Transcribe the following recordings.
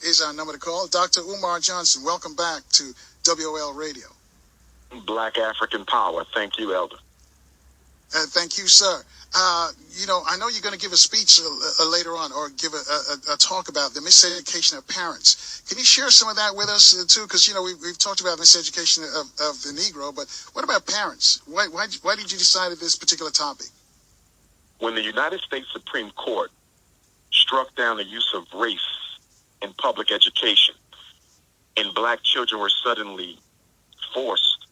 is our number to call. Dr. Umar Johnson, welcome back to WOL Radio. Black African Power. Thank you, Elder. Thank you, sir. I know you're going to give a speech later on, or give a talk about the miseducation of parents. Can you share some of that with us, too? Because, we've talked about miseducation of the Negro, but what about parents? Why did you decide this particular topic? When the United States Supreme Court struck down the use of race in public education, and black children were suddenly forced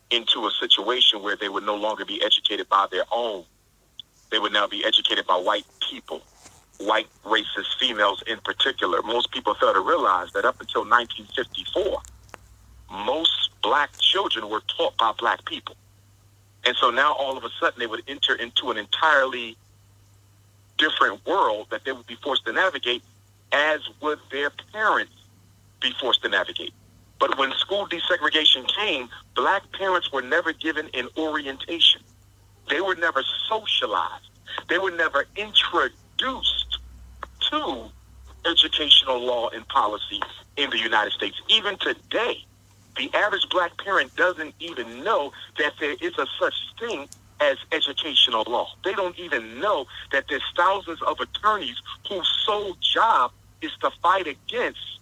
into a situation where they would no longer be educated by their own. They would now be educated by white people, white racist females in particular. Most people fail to realize that up until 1954, most black children were taught by black people. And so now all of a sudden they would enter into an entirely different world that they would be forced to navigate, as would their parents be forced to navigate. But when school desegregation came, black parents were never given an orientation. They were never socialized. They were never introduced to educational law and policy in the United States. Even today, the average black parent doesn't even know that there is a such thing as educational law. They don't even know that there's thousands of attorneys whose sole job is to fight against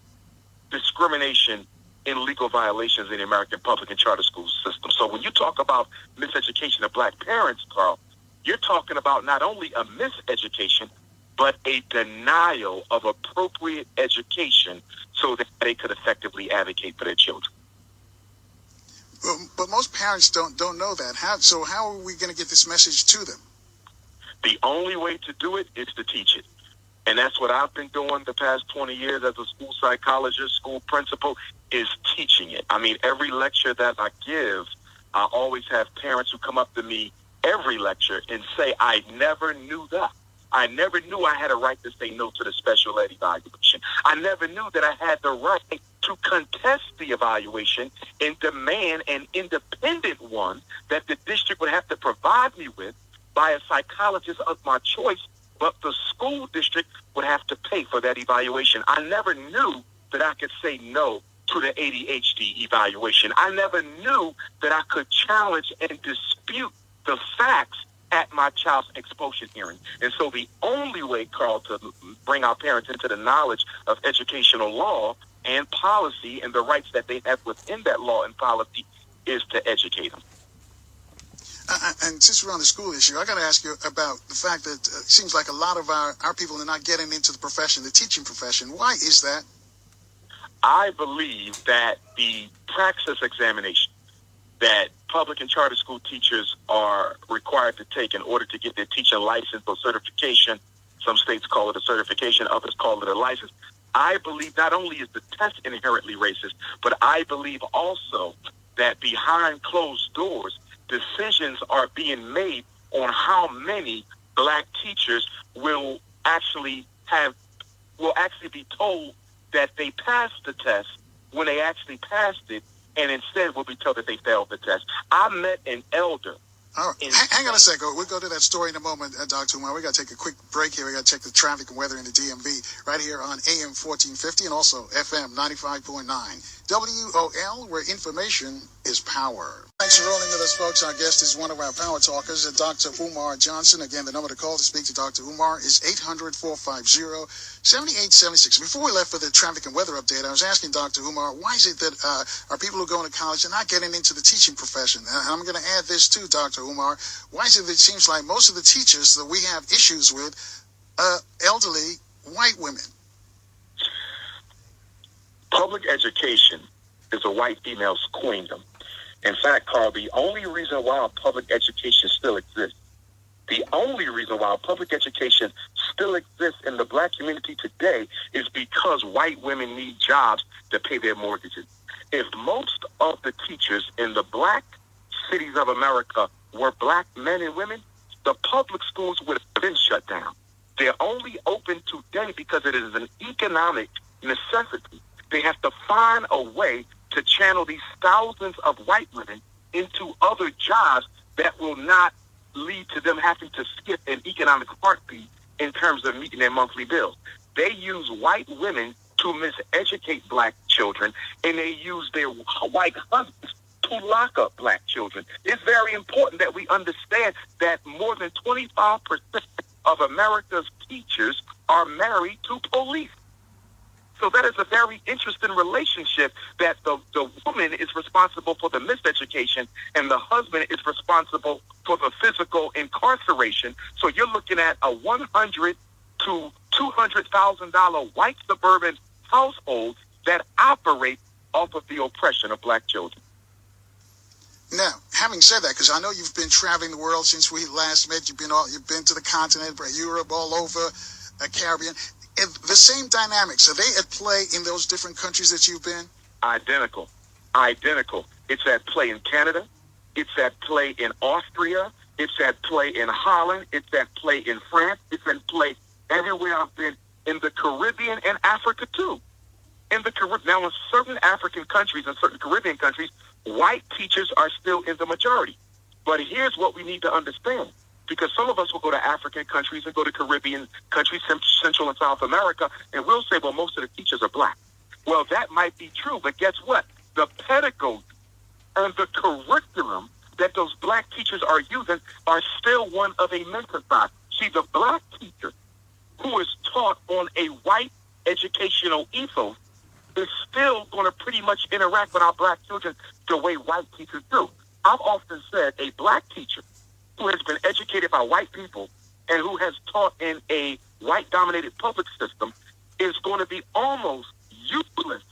discrimination in legal violations in the American public and charter school system. So when you talk about miseducation of black parents, Carl, you're talking about not only a miseducation, but a denial of appropriate education so that they could effectively advocate for their children. But most parents don't know that. How are we going to get this message to them? The only way to do it is to teach it. And that's what I've been doing the past 20 years as a school psychologist, school principal, is teaching it. I mean, every lecture that I give, I always have parents who come up to me every lecture and say, I never knew that. I never knew I had a right to say no to the special ed evaluation. I never knew that I had the right to contest the evaluation and demand an independent one that the district would have to provide me with by a psychologist of my choice, but the school district would have to pay for that evaluation. I never knew that I could say no to the ADHD evaluation. I never knew that I could challenge and dispute the facts at my child's expulsion hearing. And so the only way, Carl, to bring our parents into the knowledge of educational law and policy and the rights that they have within that law and policy is to educate them. And since we're on the school issue, I got to ask you about the fact that it seems like a lot of our people are not getting into the profession, the teaching profession. Why is that? I believe that the praxis examination that public and charter school teachers are required to take in order to get their teaching license or certification, some states call it a certification, others call it a license. I believe not only is the test inherently racist, but I believe also that behind closed doors, decisions are being made on how many black teachers will actually be told that they passed the test when they actually passed it, and instead will be told that they failed the test. I met an elder. All right. Hang on a second. We'll go to that story in a moment, Dr. Umar. We got to take a quick break here. We got to check the traffic and weather in the DMV right here on AM 1450 and also FM 95.9. WOL, where information is power. Thanks for rolling with us, folks. Our guest is one of our power talkers, Dr. Umar Johnson. Again, the number to call to speak to Dr. Umar is 800-450-7876. Before we left for the traffic and weather update, I was asking Dr. Umar, why is it that our people who are going to college are not getting into the teaching profession? And I'm going to add this too, Dr. Umar. Why is it that it seems like most of the teachers that we have issues with elderly white women? Public education is a white female's queendom. In fact, Carl, the only reason why public education still exists, the only reason why public education still exists in the black community today is because white women need jobs to pay their mortgages. If most of the teachers in the black cities of America were black men and women, the public schools would have been shut down. They're only open today because it is an economic necessity. They have to find a way to channel these thousands of white women into other jobs that will not lead to them having to skip an economic heartbeat in terms of meeting their monthly bills. They use white women to miseducate black children, and they use their white husbands to lock up black children. It's very important that we understand that more than 25% of America's teachers are married to police. So that is a very interesting relationship, that the woman is responsible for the miseducation and the husband is responsible for the physical incarceration. So you're looking at a $100,000 to $200,000 white suburban household that operate off of the oppression of black children. Now, having said that, because I know you've been traveling the world since we last met, you've been to the continent, Europe, all over, Caribbean. The same dynamics, are they at play in those different countries that you've been? Identical. It's at play in Canada. It's at play in Austria. It's at play in Holland. It's at play in France. It's at play everywhere I've been, in the Caribbean and Africa too. In the Caribbean, now in certain African countries and certain Caribbean countries, white teachers are still in the majority. But here's what we need to understand. Because some of us will go to African countries and go to Caribbean countries, Central and South America, and we'll say, well, most of the teachers are black. Well, that might be true, but guess what? The pedagogy and the curriculum that those black teachers are using are still one of a mentor. See, the black teacher who is taught on a white educational ethos is still going to pretty much interact with our black children the way white teachers do. I've often said a black teacher who has been educated by white people and who has taught in a white-dominated public system is going to be almost useless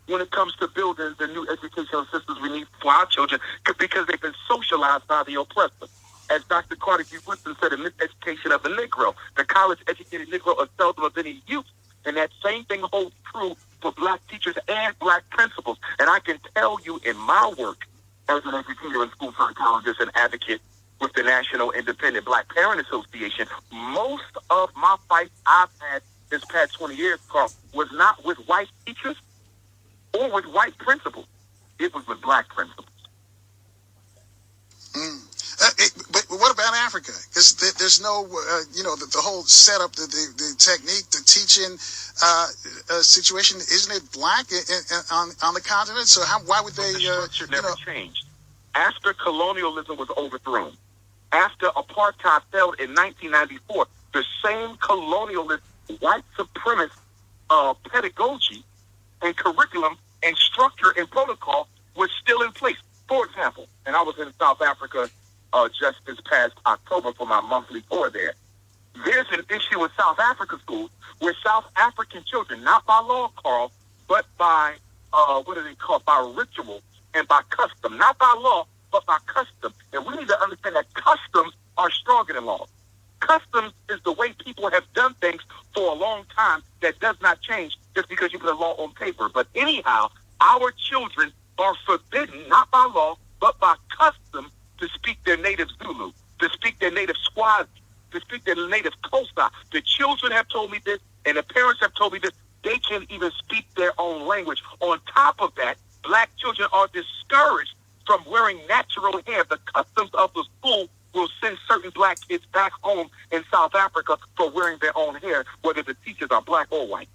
when it comes to building the new educational systems we need for our children, because they've been socialized by the oppressor. As Dr. Carter G. Woodson said, in Miseducation of the Negro, the college-educated Negro is seldom of any use. And that same thing holds true for black teachers and black principals. And I can tell you, in my work as an educator and school psychologist and advocate with the National Independent Black Parent Association, most of my fights I've had this past 20 years, Carl, was not with white teachers or with white principals. It was with black principals. But what about Africa? Because there's no, the whole setup, the technique, the teaching situation, isn't it black on the continent? So why would they? The structure never changed. After colonialism was overthrown, after apartheid fell in 1994, the same colonialist, white supremacist pedagogy and curriculum and structure and protocol was still in place. For example, and I was in South Africa just this past October for my monthly tour there. There's an issue with South Africa schools where South African children, not by law, Carl, but by, by ritual and by custom, not by law, but by custom. And we need to understand that customs are stronger than laws. Customs is the way people have done things for a long time that does not change just because you put a law on paper. But anyhow, our children are forbidden, not by law, but by custom, to speak their native Zulu, to speak their native Swazi, to speak their native Xhosa. The children have told me this, and the parents have told me this. They can't even speak their own language. On top of that, black children are discouraged from wearing natural hair. The customs of the school will send certain black kids back home in South Africa for wearing their own hair, whether the teachers are black or white.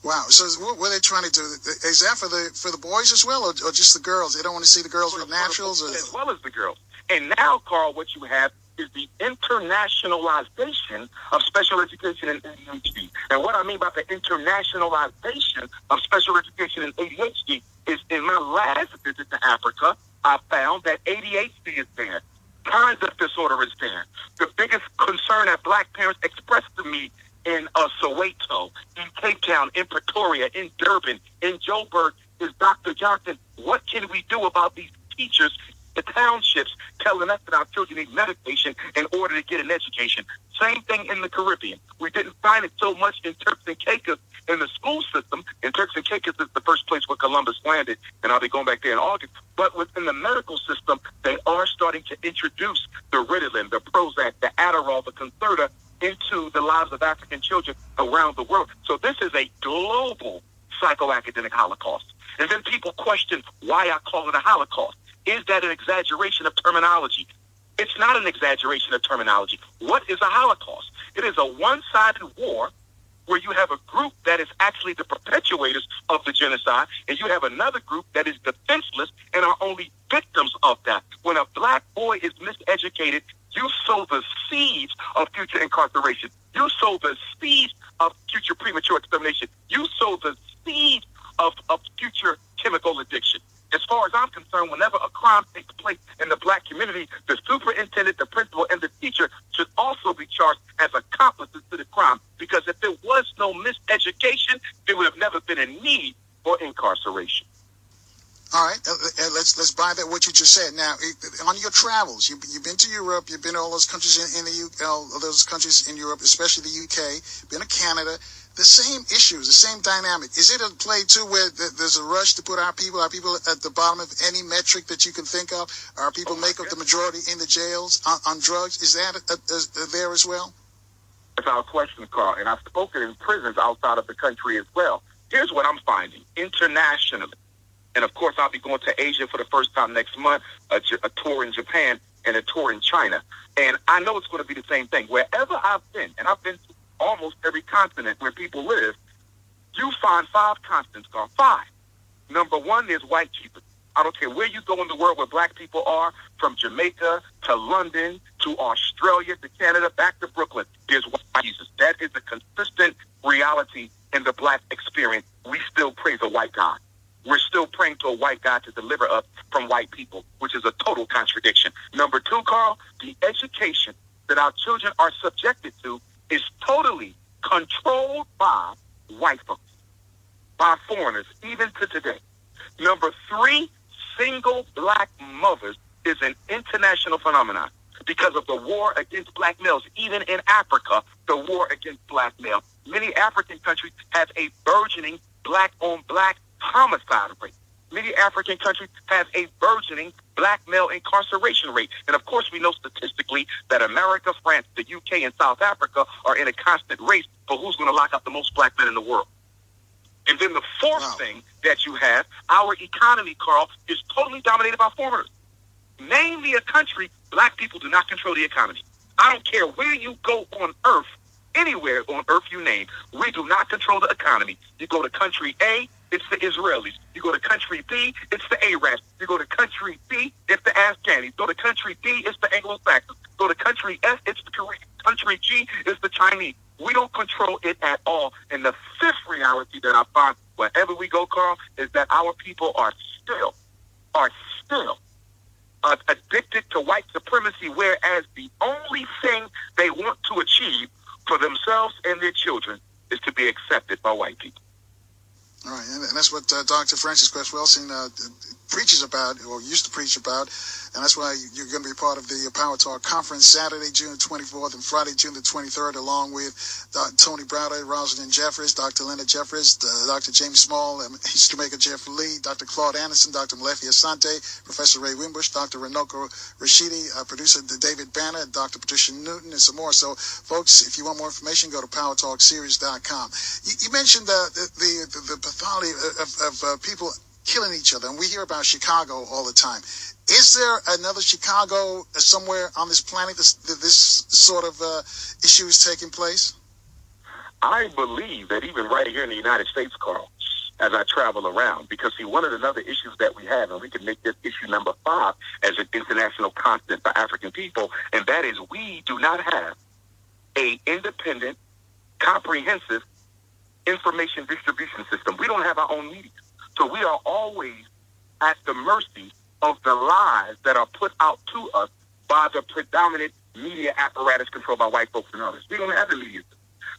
Wow. So what are they trying to do? Is that for the boys as well, or just the girls? They don't want to see the girls with naturals? As well as the girls. And now, Carl, what you have is the internationalization of special education and ADHD. And what I mean by the internationalization of special education and ADHD is, in my last visit to Africa, I found that ADHD is there. Conduct disorder is there. The biggest concern that black parents expressed to me in Soweto, in Cape Town, in Pretoria, in Durban, in Joburg is, Dr. Johnson, what can we do about these teachers, the townships, telling us that our children need medication in order to get an education? Same thing in the Caribbean. We didn't find it so much in Turks and Caicos in the school system. And Turks and Caicos is the first place where Columbus landed, and I'll be going back there in August. But within the medical system, they are starting to introduce the Ritalin, the Prozac, the Adderall, the Concerta into the lives of African children around the world. So this is a global psychoacademic holocaust. And then people question why I call it a holocaust. Is that an exaggeration of terminology? It's not an exaggeration of terminology. What is a holocaust? It is a one-sided war where you have a group that is actually the perpetuators of the genocide, and you have another group that is defenseless and are only victims of that. When a black boy is miseducated, you sow the seeds of future incarceration. You sow the seeds of future premature extermination. You sow the seeds of future chemical addiction. As far as I'm concerned, whenever a crime takes place in the black community, the superintendent, the principal, and the teacher should also be charged as accomplices to the crime. Because if there was no miseducation, there would have never been a need for incarceration. All right, let's buy that what you just said. Now, on your travels, you've been to Europe, you've been to all those countries in the UK, all those countries in Europe, especially the UK, been to Canada. The same issues, the same dynamic. Is it a play too where there's a rush to put our people at the bottom of any metric that you can think of? Our people make up the majority in the jails on drugs. Is that there as well? That's our question, Carl. And I've spoken in prisons outside of the country as well. Here's what I'm finding internationally. And of course, I'll be going to Asia for the first time next month, a tour in Japan and a tour in China. And I know it's going to be the same thing. Wherever I've been, and I've been to almost every continent where people live, you find 5 constants, Carl. 5. Number 1, there's white people. I don't care where you go in the world where black people are, from Jamaica to London to Australia to Canada, back to Brooklyn, there's white Jesus. That is a consistent reality in the black experience. We still praise a white God. We're still praying to a white God to deliver us from white people, which is a total contradiction. Number 2, Carl, the education that our children are subjected to is totally controlled by white folks, by foreigners, even to today. Number 3, single black mothers is an international phenomenon because of the war against black males. Even in Africa, the war against black males. Many African countries have a burgeoning black-on-black homicide rate. Many African countries have a burgeoning black male incarceration rate. And of course, we know statistically that America, France, the UK, and South Africa are in a constant race for who's going to lock up the most black men in the world. And then the fourth thing that you have, our economy, Carl, is totally dominated by foreigners. Name me a country, black people do not control the economy. I don't care where you go on earth, anywhere on earth you name, we do not control the economy. You go to country A, it's the Israelis. You go to country B, it's the Arabs. You go to country C, it's the Afghanis. Go to country D, it's the Anglo-Saxons. Go to country F, it's the Koreans. Country G, it's the Chinese. We don't control it at all. And the 5th reality that I find wherever we go, Carl, is that our people are still addicted to white supremacy, whereas the only thing they want to achieve for themselves and their children is to be accepted by white people. All right, and that's what Dr. Francis Cress Welsing preaches about, or used to preach about, and that's why you're going to be part of the Power Talk Conference Saturday, June 24th, and Friday, June the 23rd, along with Tony Browder, Rosalind Jeffers, Dr. Linda Jeffers, Dr. James Small, East Jamaica Jeff Lee, Dr. Claude Anderson, Dr. Malefi Asante, Professor Ray Wimbush, Dr. Renoko Rashidi, producer David Banner, Dr. Patricia Newton, and some more. So, folks, if you want more information, go to PowerTalkSeries.com. You mentioned the pathology of people killing each other, and we hear about Chicago all the time. Is there another Chicago somewhere on this planet that this sort of issue is taking place? I believe that even right here in the United States, Carl, as I travel around, because see, one of the other issues that we have, and we can make this issue number 5 as an international constant for African people, and that is we do not have a independent, comprehensive information distribution system. We don't have our own media. So we are always at the mercy of the lies that are put out to us by the predominant media apparatus controlled by white folks and others. We don't have the media.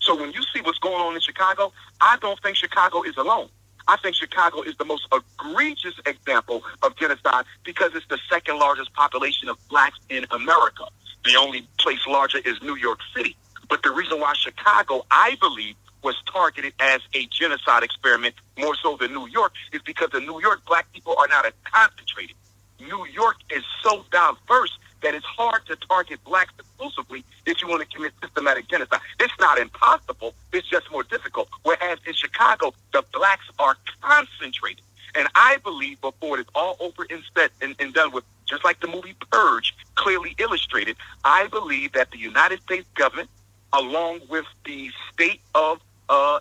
So when you see what's going on in Chicago, I don't think Chicago is alone. I think Chicago is the most egregious example of genocide because it's the 2nd largest population of blacks in America. The only place larger is New York City. But the reason why Chicago, I believe, was targeted as a genocide experiment more so than New York is because in New York, black people are not as concentrated. New York is so diverse that it's hard to target blacks exclusively if you want to commit systematic genocide. It's not impossible. It's just more difficult. Whereas in Chicago, the blacks are concentrated. And I believe before it is all over and set and done with, just like the movie Purge clearly illustrated, I believe that the United States government, along with the state of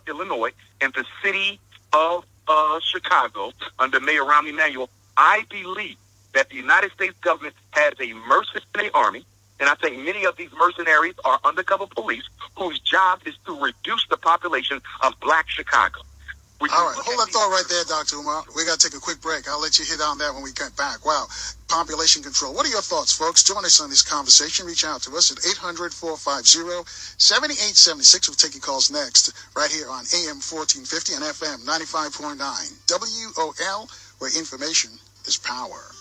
Illinois, and the city of Chicago under Mayor Rahm Emanuel, I believe that the United States government has a mercenary army, and I think many of these mercenaries are undercover police whose job is to reduce the population of Black Chicago. All right, hold that thought right there, Dr. Umar. We got to take a quick break. I'll let you hit on that when we get back. Wow, population control. What are your thoughts, folks? Join us on this conversation. Reach out to us at 800-450-7876. We'll take your calls next, right here on AM 1450 and FM 95.9 WOL, where information is power.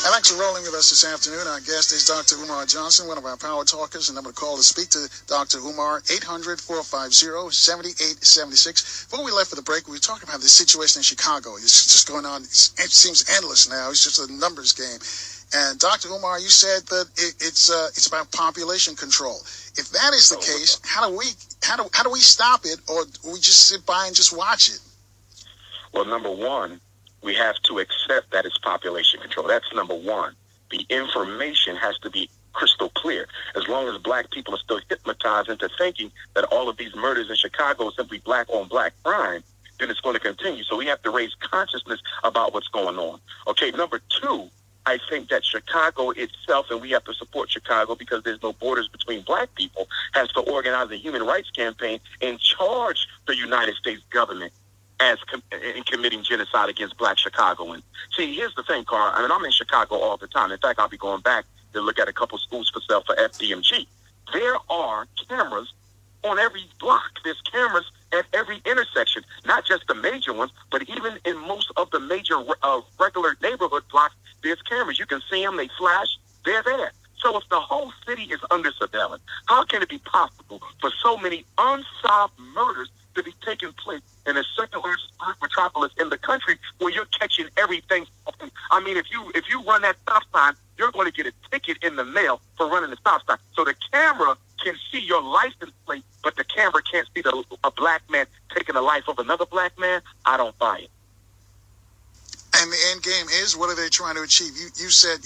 And thanks for rolling with us this afternoon. Our guest is Dr. Umar Johnson, one of our power talkers, and I'm going to call to speak to Dr. Umar, 800-450-7876. Before we left for the break, we were talking about the situation in Chicago. It's just going on. It seems endless now. It's just a numbers game. And Dr. Umar, you said that it's about population control. If that is the case, how do we stop it, or do we just sit by and just watch it? Well, number one, we have to accept that it's population control. That's number one. The information has to be crystal clear. As long as Black people are still hypnotized into thinking that all of these murders in Chicago are simply Black on Black crime, then it's going to continue. So we have to raise consciousness about what's going on. Okay, number two, I think that Chicago itself, and we have to support Chicago because there's no borders between Black people, has to organize a human rights campaign and charge the United States government in committing genocide against Black Chicagoans. See, here's the thing, Carl. I mean, I'm in Chicago all the time. In fact, I'll be going back to look at a couple schools for sale for FDMG. There are cameras on every block. There's cameras at every intersection, not just the major ones, but even in most of the major regular neighborhood blocks, there's cameras. You can see them. They flash. They're there. So if the whole city is under surveillance, how can it be possible for so many unsolved murders to be taking place in a second largest metropolis in the country where you're catching everything? I mean, if you run that stop sign, you're going to get a ticket in the mail for running the stop sign. So the camera can see your license plate, but the camera can't see a Black man taking the life of another Black man. I don't buy it. And the end game is, what are they trying to achieve? You said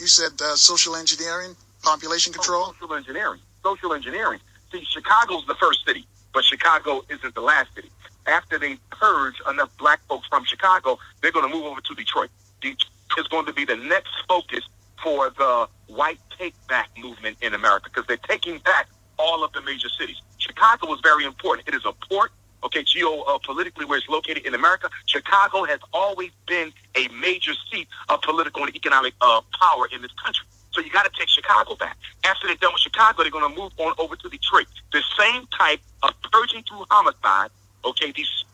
social engineering, population control? Social engineering. See, Chicago's the first city, but Chicago isn't the last city. After they purge enough Black folks from Chicago, they're going to move over to Detroit. Detroit is going to be the next focus for the white take-back movement in America, because they're taking back all of the major cities. Chicago is very important. It is a port. Okay, geopolitically, where it's located in America, Chicago has always been a major seat of political and economic power in this country. So you got to take Chicago back. After they're done with Chicago, they're going to move on over to Detroit. The same type of purging through homicide. Okay, these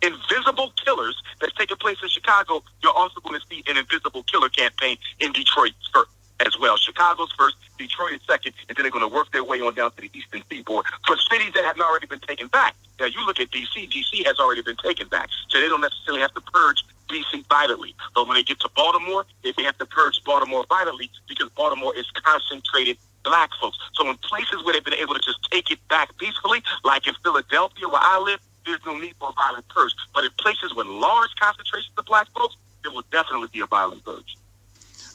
invisible killers that's taking place in Chicago, you're also going to see an invisible killer campaign in Detroit first as well. Chicago's first, Detroit is second, and then they're going to work their way on down to the eastern seaboard for cities that have already been taken back. Now, you look at D.C., D.C. has already been taken back, so they don't necessarily have to purge D.C. violently. But when they get to Baltimore, they have to purge Baltimore violently because Baltimore is concentrated Black folks. So in places where they've been able to just take it back peacefully, like in Philadelphia where I live, there's no need for a violent purge. But in places with large concentrations of Black folks, there will definitely be a violent purge.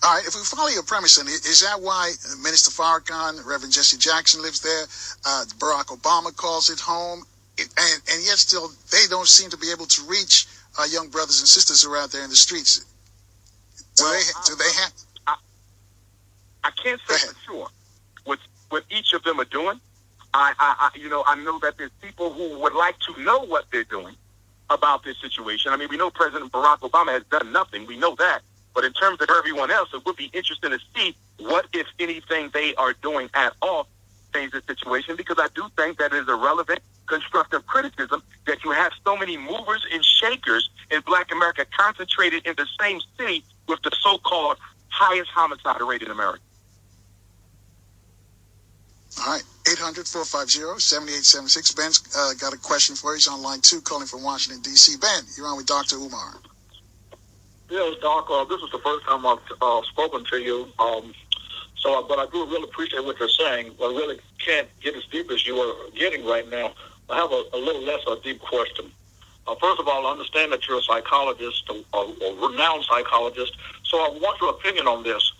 All right, if we follow your premise, then, is that why Minister Farrakhan, Reverend Jesse Jackson lives there, Barack Obama calls it home, and yet still they don't seem to be able to reach our young brothers and sisters who are out there in the streets? I can't say for sure what each of them are doing. I know that there's people who would like to know what they're doing about this situation. I mean, we know President Barack Obama has done nothing. We know that. But in terms of everyone else, it would be interesting to see what, if anything, they are doing at all to change the situation, because I do think that it is a relevant, constructive criticism that you have so many movers and shakers in Black America concentrated in the same city with the so-called highest homicide rate in America. All right, 800-450-7876. Ben's got a question for you. He's on line 2, calling from Washington, D.C. Ben, you're on with Dr. Umar. Yes, Doc, this is the first time I've spoken to you. But I do really appreciate what you're saying. I really can't get as deep as you are getting right now. I have a little less of a deep question. First of all, I understand that you're a psychologist, a renowned psychologist, so I want your opinion on this.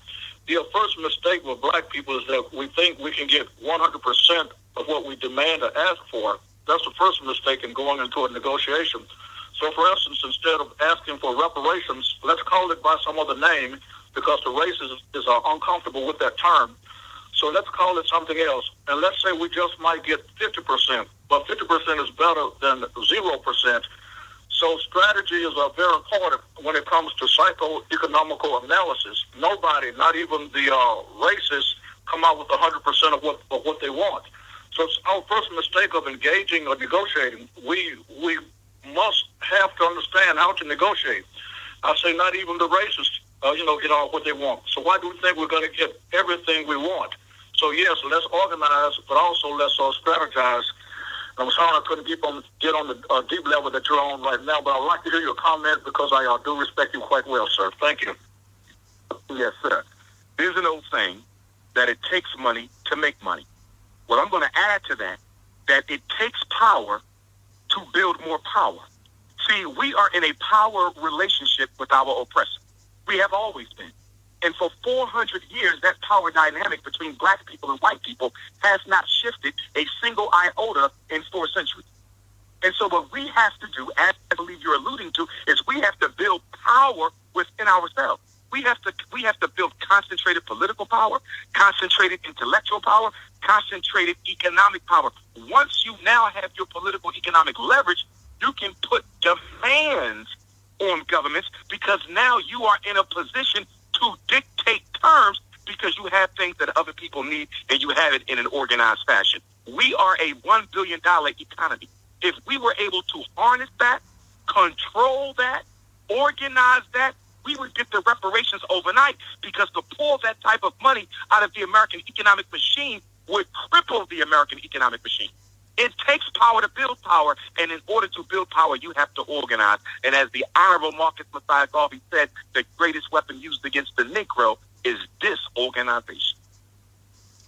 The first mistake with Black people is that we think we can get 100% of what we demand or ask for That's the first mistake in going into a negotiation. So, for instance, instead of asking for reparations, let's call it by some other name, because the racists is uncomfortable with that term. So let's call it something else. And let's say we just might get 50%, but 50% is better than 0%. So strategy is very important when it comes to psycho-economical analysis. Nobody, not even the racists, come out with 100% of what they want. So it's our first mistake of engaging or negotiating. We must have to understand how to negotiate. I say not even the racists, get all what they want. So why do we think we're going to get everything we want? So yes, let's organize, but also let's strategize. I'm sorry I couldn't get on the deep level that you're on right now, but I'd like to hear your comment because I do respect you quite well, sir. Thank you. Yes, sir. There's an old saying that it takes money to make money. Well, I'm going to add to that it takes power to build more power. See, we are in a power relationship with our oppressor. We have always been. And for 400 years, that power dynamic between black people and white people has not shifted a single iota in 4 centuries. And so what we have to do, as I believe you're alluding to, is we have to build power within ourselves. We have to build concentrated political power, concentrated intellectual power, concentrated economic power. Once you now have your political economic leverage, you can put demands on governments because now you are in a position to dictate terms because you have things that other people need and you have it in an organized fashion. We are a $1 billion economy. If we were able to harness that, control that, organize that, we would get the reparations overnight because to pull that type of money out of the American economic machine would cripple the American economic machine. It takes power to build power, and in order to build power, you have to organize. And as the Honorable Marcus Messiah Garvey said, the greatest weapon used against the Negro is disorganization.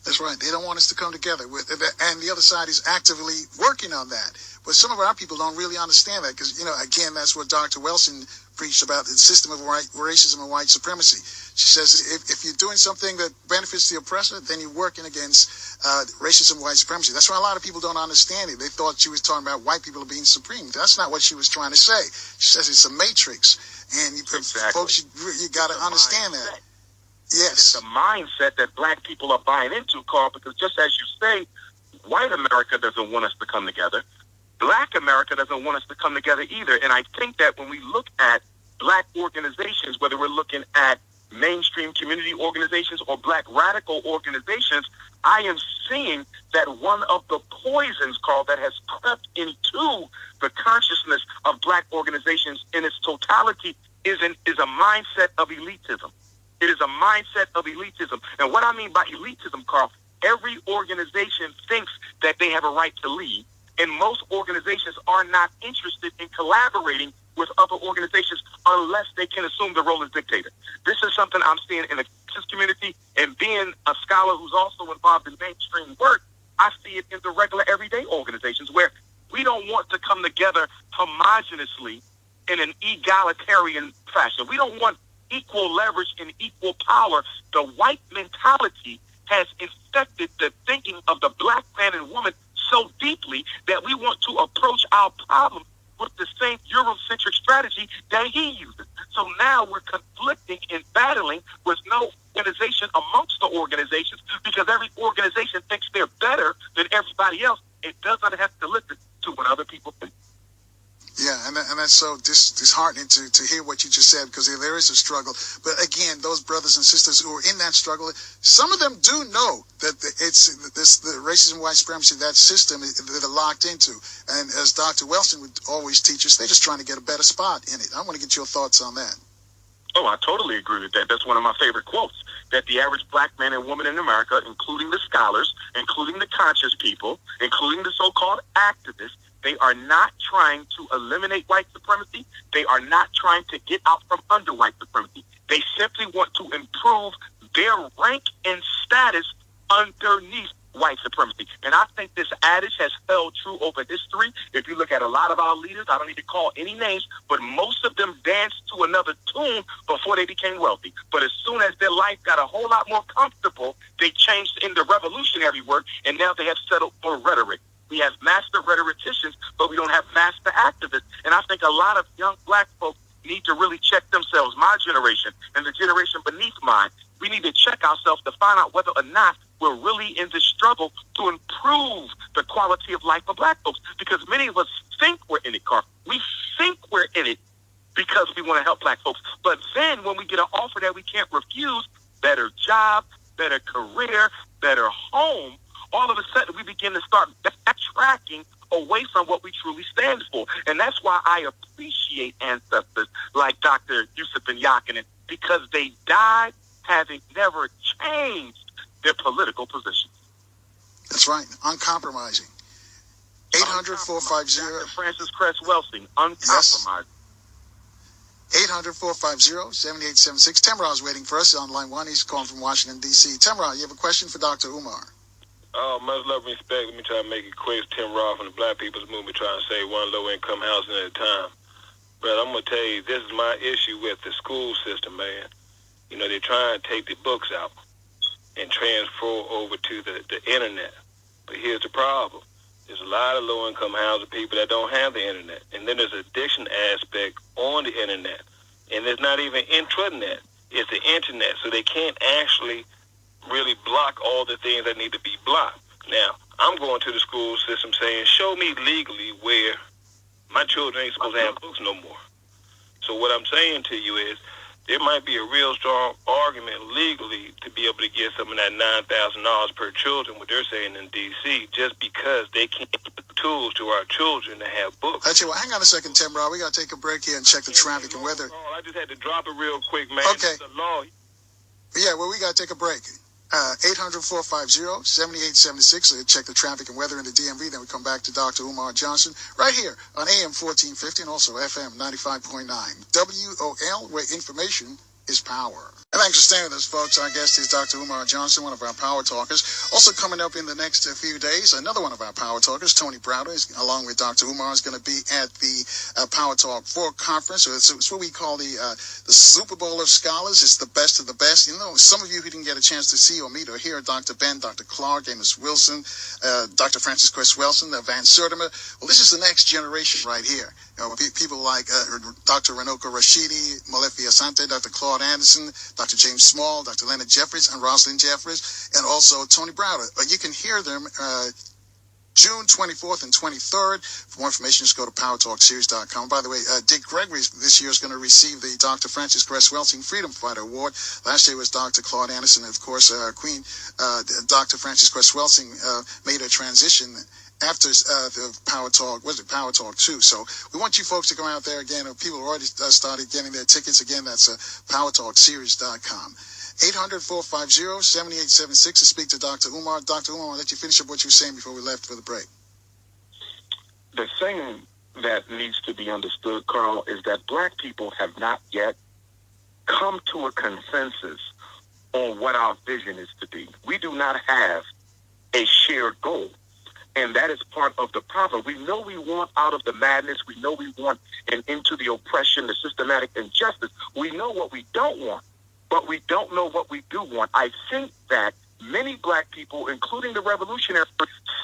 That's right. They don't want us to come together. And the other side is actively working on that. But some of our people don't really understand that because, again, that's what Dr. Wilson preached about, the system of racism and white supremacy. She says if you're doing something that benefits the oppressor, then you're working against racism and white supremacy. That's why a lot of people don't understand it. They thought she was talking about white people being supreme. That's not what she was trying to say. She says it's a matrix. And folks, you got to understand that. Yes. It's a mindset that black people are buying into, Carl, because just as you say, white America doesn't want us to come together. Black America doesn't want us to come together either. And I think that when we look at black organizations, whether we're looking at mainstream community organizations or black radical organizations, I am seeing that one of the poisons, Carl, that has crept into the consciousness of black organizations in its totality is a mindset of elitism. It is a mindset of elitism. And what I mean by elitism, Carl, every organization thinks that they have a right to lead. And most organizations are not interested in collaborating with other organizations unless they can assume the role as dictator. This is something I'm seeing in the Texas community, and being a scholar who's also involved in mainstream work, I see it in the regular everyday organizations where we don't want to come together homogenously in an egalitarian fashion. We don't want equal leverage and equal power. The white mentality has infected the thinking of the black man and woman so deeply that we want to approach our problem with the same Eurocentric strategy that he uses. So now we're conflicting and battling with no organization amongst the organizations because every organization thinks they're better than everybody else. It does not have to listen to what other people think. Yeah, and that's so disheartening to hear what you just said because there is a struggle. But again, those brothers and sisters who are in that struggle, some of them do know that the racism, white supremacy, that system that they're locked into. And as Dr. Wilson would always teach us, they're just trying to get a better spot in it. I want to get your thoughts on that. Oh, I totally agree with that. That's one of my favorite quotes, that the average black man and woman in America, including the scholars, including the conscious people, including the so-called activists, they are not trying to eliminate white supremacy. They are not trying to get out from under white supremacy. They simply want to improve their rank and status underneath white supremacy. And I think this adage has held true over history. If you look at a lot of our leaders, I don't need to call any names, but most of them danced to another tune before they became wealthy. But as soon as their life got a whole lot more comfortable, they changed into revolutionary work, and now they have settled for rhetoric. We have master rhetoricians, but we don't have master activists. And I think a lot of young black folks need to really check themselves, my generation and the generation beneath mine. We need to check ourselves to find out whether or not we're really in this struggle to improve the quality of life for black folks. Because many of us think we're in it, Carl. We think we're in it because we want to help black folks. But then when we get an offer that we can't refuse, better job, better career, better home, all of a sudden we begin to start backtracking away from what we truly stand for. And that's why I appreciate ancestors like Dr. Yusuf and Yakinen, because they died having never changed their political positions. That's right. Uncompromising. 800-450. Dr. Francis Cress Welsing, uncompromised. Yes. 800-450-7876. Temra waiting for us on line 1. He's calling from Washington, D.C. Temra, you have a question for Dr. Umar? Much love and respect. Let me try to make it quick. Tim Roth from the Black People's Movement trying to save one low-income housing at a time. But I'm going to tell you, this is my issue with the school system, man. You know, they're trying to take the books out and transfer over to the internet. But here's the problem. There's a lot of low-income housing people that don't have the internet. And then there's an addiction aspect on the internet. And it's not even intranet. It's the internet. So they can't actually really block all the things that need to be blocked. Now, I'm going to the school system saying, show me legally where my children ain't supposed to have books no more. So what I'm saying to you is, there might be a real strong argument legally to be able to get some of that $9,000 per children, what they're saying in D.C., just because they can't get the tools to our children to have books. Actually, well, hang on a second, Tim Roth. We got to take a break here and check the traffic and weather. I just had to drop it real quick, man. Okay. It's the law. Yeah, well, we got to take a break. 800-450-7876. So check the traffic and weather in the DMV. Then we come back to Dr. Umar Johnson right here on AM 1450 and also FM 95.9. WOL, where information is power. And thanks for staying with us, folks. Our guest is Dr. Umar Johnson, one of our power talkers. Also coming up in the next few days, another one of our power talkers, Tony Browder, is, along with Dr. Umar, is going to be at the Power Talk 4 conference. So it's what we call the Super Bowl of Scholars. It's the best of the best. You know, some of you who didn't get a chance to see or meet or hear Dr. Ben, Dr. Clark, Amos Wilson, Dr. Francis Cress Welsing, Van Sertimer. Well, this is the next generation right here. You know, people like Dr. Renoka Rashidi, Malefi Asante, Dr. Claude Anderson, Dr. James Small, Dr. Leonard Jeffries, and Rosalind Jeffries, and also Tony Browder. But you can hear them June 24th and 23rd. For more information, just go to powertalkseries.com. By the way, Dick Gregory this year is going to receive the Dr. Francis Cress Welsing Freedom Fighter Award. Last year was Dr. Claude Anderson. And of course, Queen Dr. Francis Cress Welsing made a transition after the Power Talk, Power Talk 2. So we want you folks to come out there again. People already started getting their tickets. Again, that's powertalkseries.com. 800-450-7876 to speak to Dr. Umar. Dr. Umar, I'll let you finish up what you were saying before we left for the break. The thing that needs to be understood, Carl, is that black people have not yet come to a consensus on what our vision is to be. We do not have a shared goal. And that is part of the problem. We know we want out of the madness. We know we want an end to the oppression, the systematic injustice. We know what we don't want, but we don't know what we do want. I think that many black people, including the revolutionaries,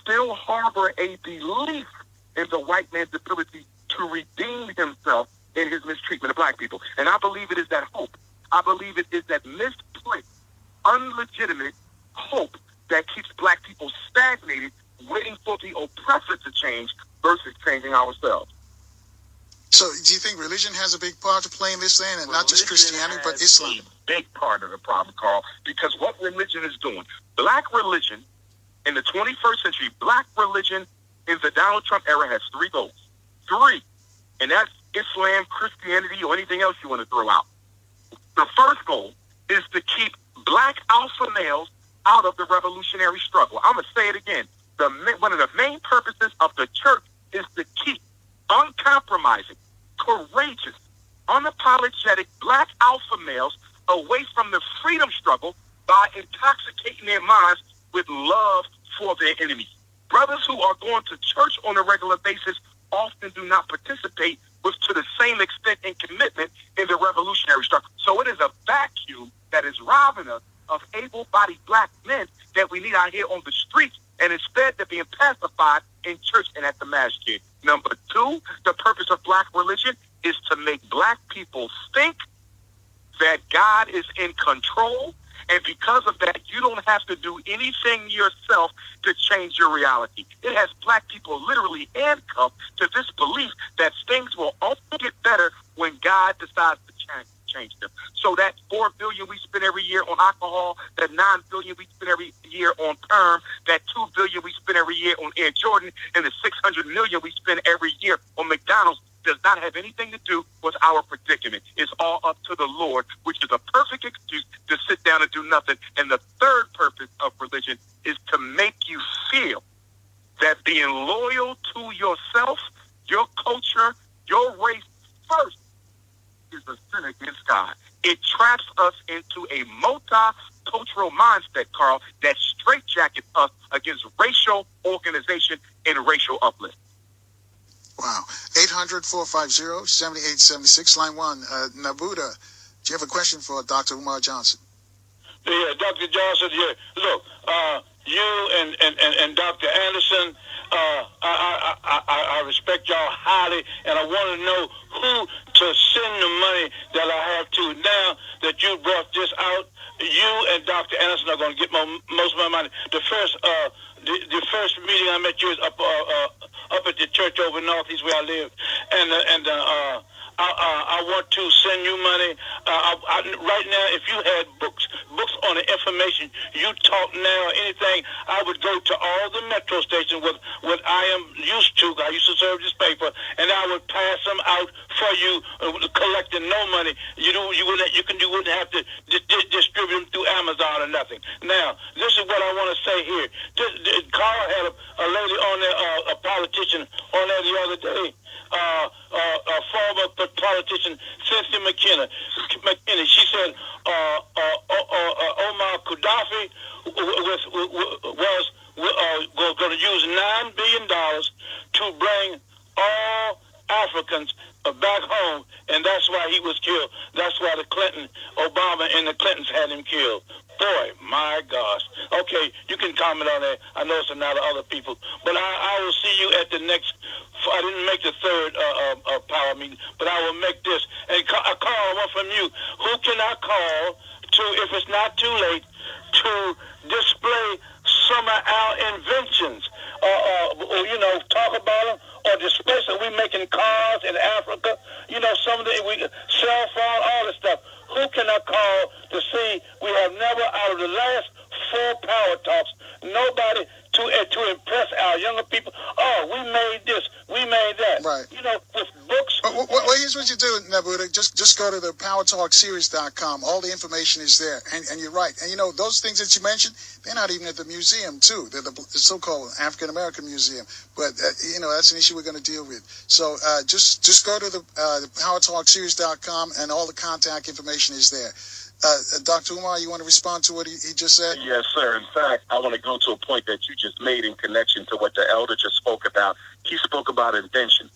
still harbor a belief in the white man's ability to redeem himself in his mistreatment of black people. And I believe it is that hope. I believe it is that misplaced, unlegitimate hope that keeps black people stagnated, waiting for the oppressor to change versus changing ourselves. So do you think religion has a big part to play in this then? And not just Christianity, but Islam? A big part of the problem, Carl, because what religion is doing, black religion in the 21st century, black religion in the Donald Trump era has 3 goals. 3. And that's Islam, Christianity, or anything else you want to throw out. The first goal is to keep black alpha males out of the revolutionary struggle. I'm going to say it again. One of the main purposes of the church is to keep uncompromising, courageous, unapologetic black alpha males away from the freedom struggle by intoxicating their minds with love for their enemies. Brothers who are going to church on a regular basis often do not participate to the same extent and commitment in the revolutionary struggle. So it is a vacuum that is robbing us of able-bodied black men that we need out here on the streets. And instead, they're being pacified in church and at the masjid. Number two, the purpose of black religion is to make black people think that God is in control, and because of that, you don't have to do anything yourself to change your reality. It has black people literally handcuffed to this belief that things will only get better when God decides to change them. So that $4 billion we spend every year on alcohol, that $9 billion we spend every year on perm, that $2 billion we spend every year on Air Jordan, and the $600 million we spend every year on McDonald's does not have anything to do with our predicament. It's all up to the Lord, which is a perfect excuse to sit down and do nothing. And the third purpose of religion is to make you feel that being loyal to yourself, your culture, your race first is a sin against God. It traps us into a multicultural mindset, Carl, that straitjackets us against racial organization and racial uplift. Wow. 800-450-7876. Line 1. Nabuda, do you have a question for Dr. Umar Johnson? Yeah, Dr. Johnson, yeah. Look, you and Dr. Anderson, I respect y'all highly, and I want to know who to send the money that I have to. Now that you brought this out, you and Dr. Anderson are going to get most of my money. The first meeting I met you is up at the church over northeast where I live, and I want to send you money. Right now, if you had books on the information you talk now, anything, I would go to all the metro stations with what I am used to. I used to serve this paper, and I would pass them out for you, collecting no money. You wouldn't have to distribute them through Amazon or nothing. Now, this is what I want to say here. Carl had a lady on there, a politician on there the other day. A former politician, Cynthia McKinney. She said Omar Gaddafi was going to use $9 billion to bring all Africans back home, and that's why he was killed. That's why Obama and the Clintons had him killed. Boy, my gosh. Okay, you can comment on that. I know it's a lot of other people, but I will see you at the next. I didn't make the third power meeting, but I will make this. And a call one from you. Who can I call to, if it's not too late, to display some of our inventions, or talk about them, or display? So we making cars in Africa, some of the cell phone, all this stuff. Who can I call to see? We have never, out of the last 4 power talks, nobody to impress our younger people. Oh, we made this, we made that. Right. With books. Well, here's what you do, Nabuda. Just go to the powertalkseries.com. All the information is there. And you're right. And, those things that you mentioned, they're not even at the museum, too. They're the so-called African-American Museum. But, that's an issue we're going to deal with. So just go to the powertalkseries.com, and all the contact information is there. Dr. Umar, you want to respond to what he just said? Yes, sir. In fact, I want to go to a point that you just made in connection to what the elder just spoke about. He spoke about invention.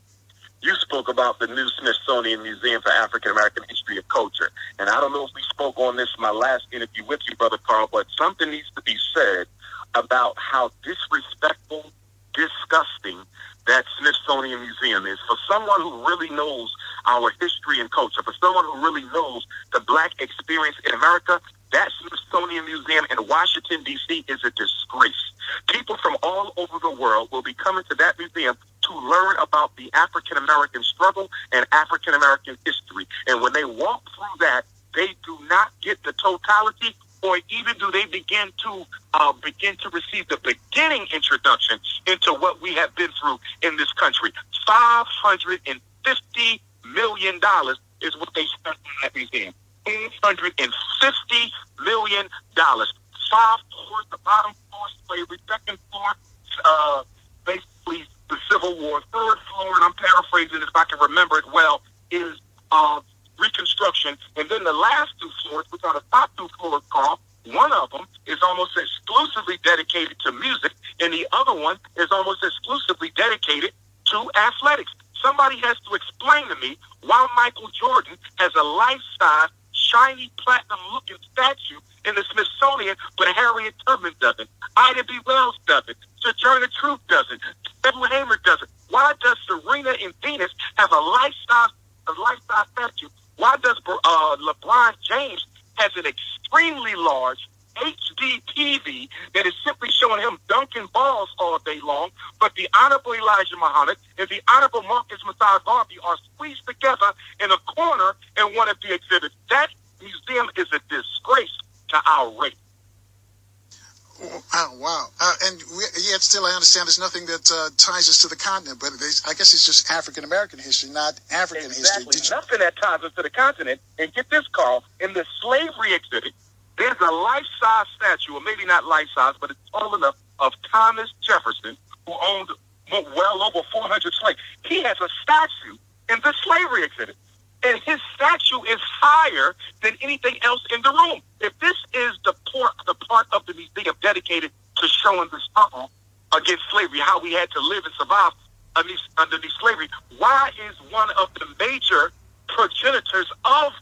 You spoke about the new Smithsonian Museum for African American History and Culture. And I don't know if we spoke on this in my last interview with you, Brother Carl, but something needs to be said about how disrespectful, disgusting that Smithsonian Museum is. For someone who really knows our history and culture, for someone who really knows the black experience in America, that Smithsonian Museum in Washington, D.C. is a disgrace. People from all over the world will be coming to that museum to learn about the African-American struggle and African-American history. And when they walk through that, they do not get the totality, or even do they begin to receive the beginning introduction into what we have been through in this country. $550 million is what they spent on that museum. $850 million. 5 floors, the bottom floor, slavery, second floor, basically the Civil War, third floor, and I'm paraphrasing if I can remember it well, is Reconstruction. And then the last 2 floors, which are the top 2 floors, Carl, one of them is almost exclusively dedicated to music, and the other one is almost exclusively dedicated to athletics. Somebody has to explain to me why Michael Jordan has a life-size, shiny, platinum-looking statue in the Smithsonian, but Harriet Tubman doesn't. Ida B. Wells doesn't. Sojourner Truth doesn't. Beverly Hamer doesn't. Why does Serena and Venus have a life-size statue? Why does LeBron James has an extremely large HD TV that is simply showing him dunking balls all day long, but the Honorable Elijah Muhammad and the Honorable Marcus Messiah Garvey are squeezed together in a corner in one of the exhibits? That museum is a disgrace to our race. Oh, wow. And yet still I understand there's nothing that ties us to the continent, but I guess it's just African-American history, not African history. Nothing that ties us to the continent. And get this, Carl, in the slavery exhibit, there's a life-size statue, or maybe not life-size, but it's tall enough, of Thomas Jefferson, who owned well over 400 slaves. He has a statue in the slavery exhibit, and his statue is higher than anything else in the room. If this is the part of the museum dedicated to showing the struggle against slavery, how we had to live and survive underneath slavery, why is one of the major progenitors of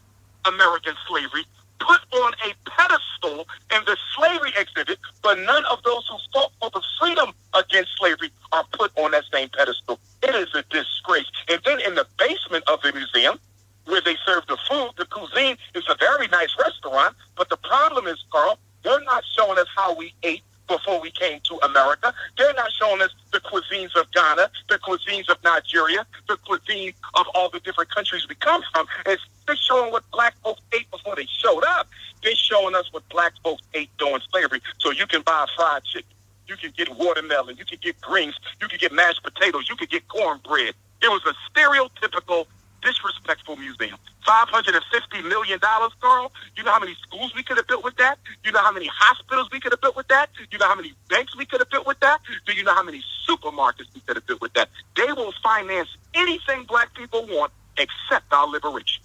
American slavery put on a pedestal in the slavery exhibit, but none of those who fought for the freedom against slavery are put on that same pedestal? It is a disgrace. And then in the basement of the museum, where they serve the food, the cuisine is a very nice restaurant, but the problem is, Carl, they're not showing us how we ate before we came to America. They're not showing us the cuisines of Ghana, the cuisines of Nigeria, the cuisine of all the different countries we come from. They're showing what black folks ate before they showed up. They're showing us what black folks ate during slavery. So you can buy fried chicken, you can get watermelon, you can get greens, you can get mashed potatoes, you can get cornbread. It was a stereotypical, disrespectful museum. $550 million, Carl. You know how many schools we could have built with that? You know how many hospitals we could have built with that? You know how many banks we could have built with that? Do you know how many supermarkets we could have built with that? They will finance anything black people want except our liberation.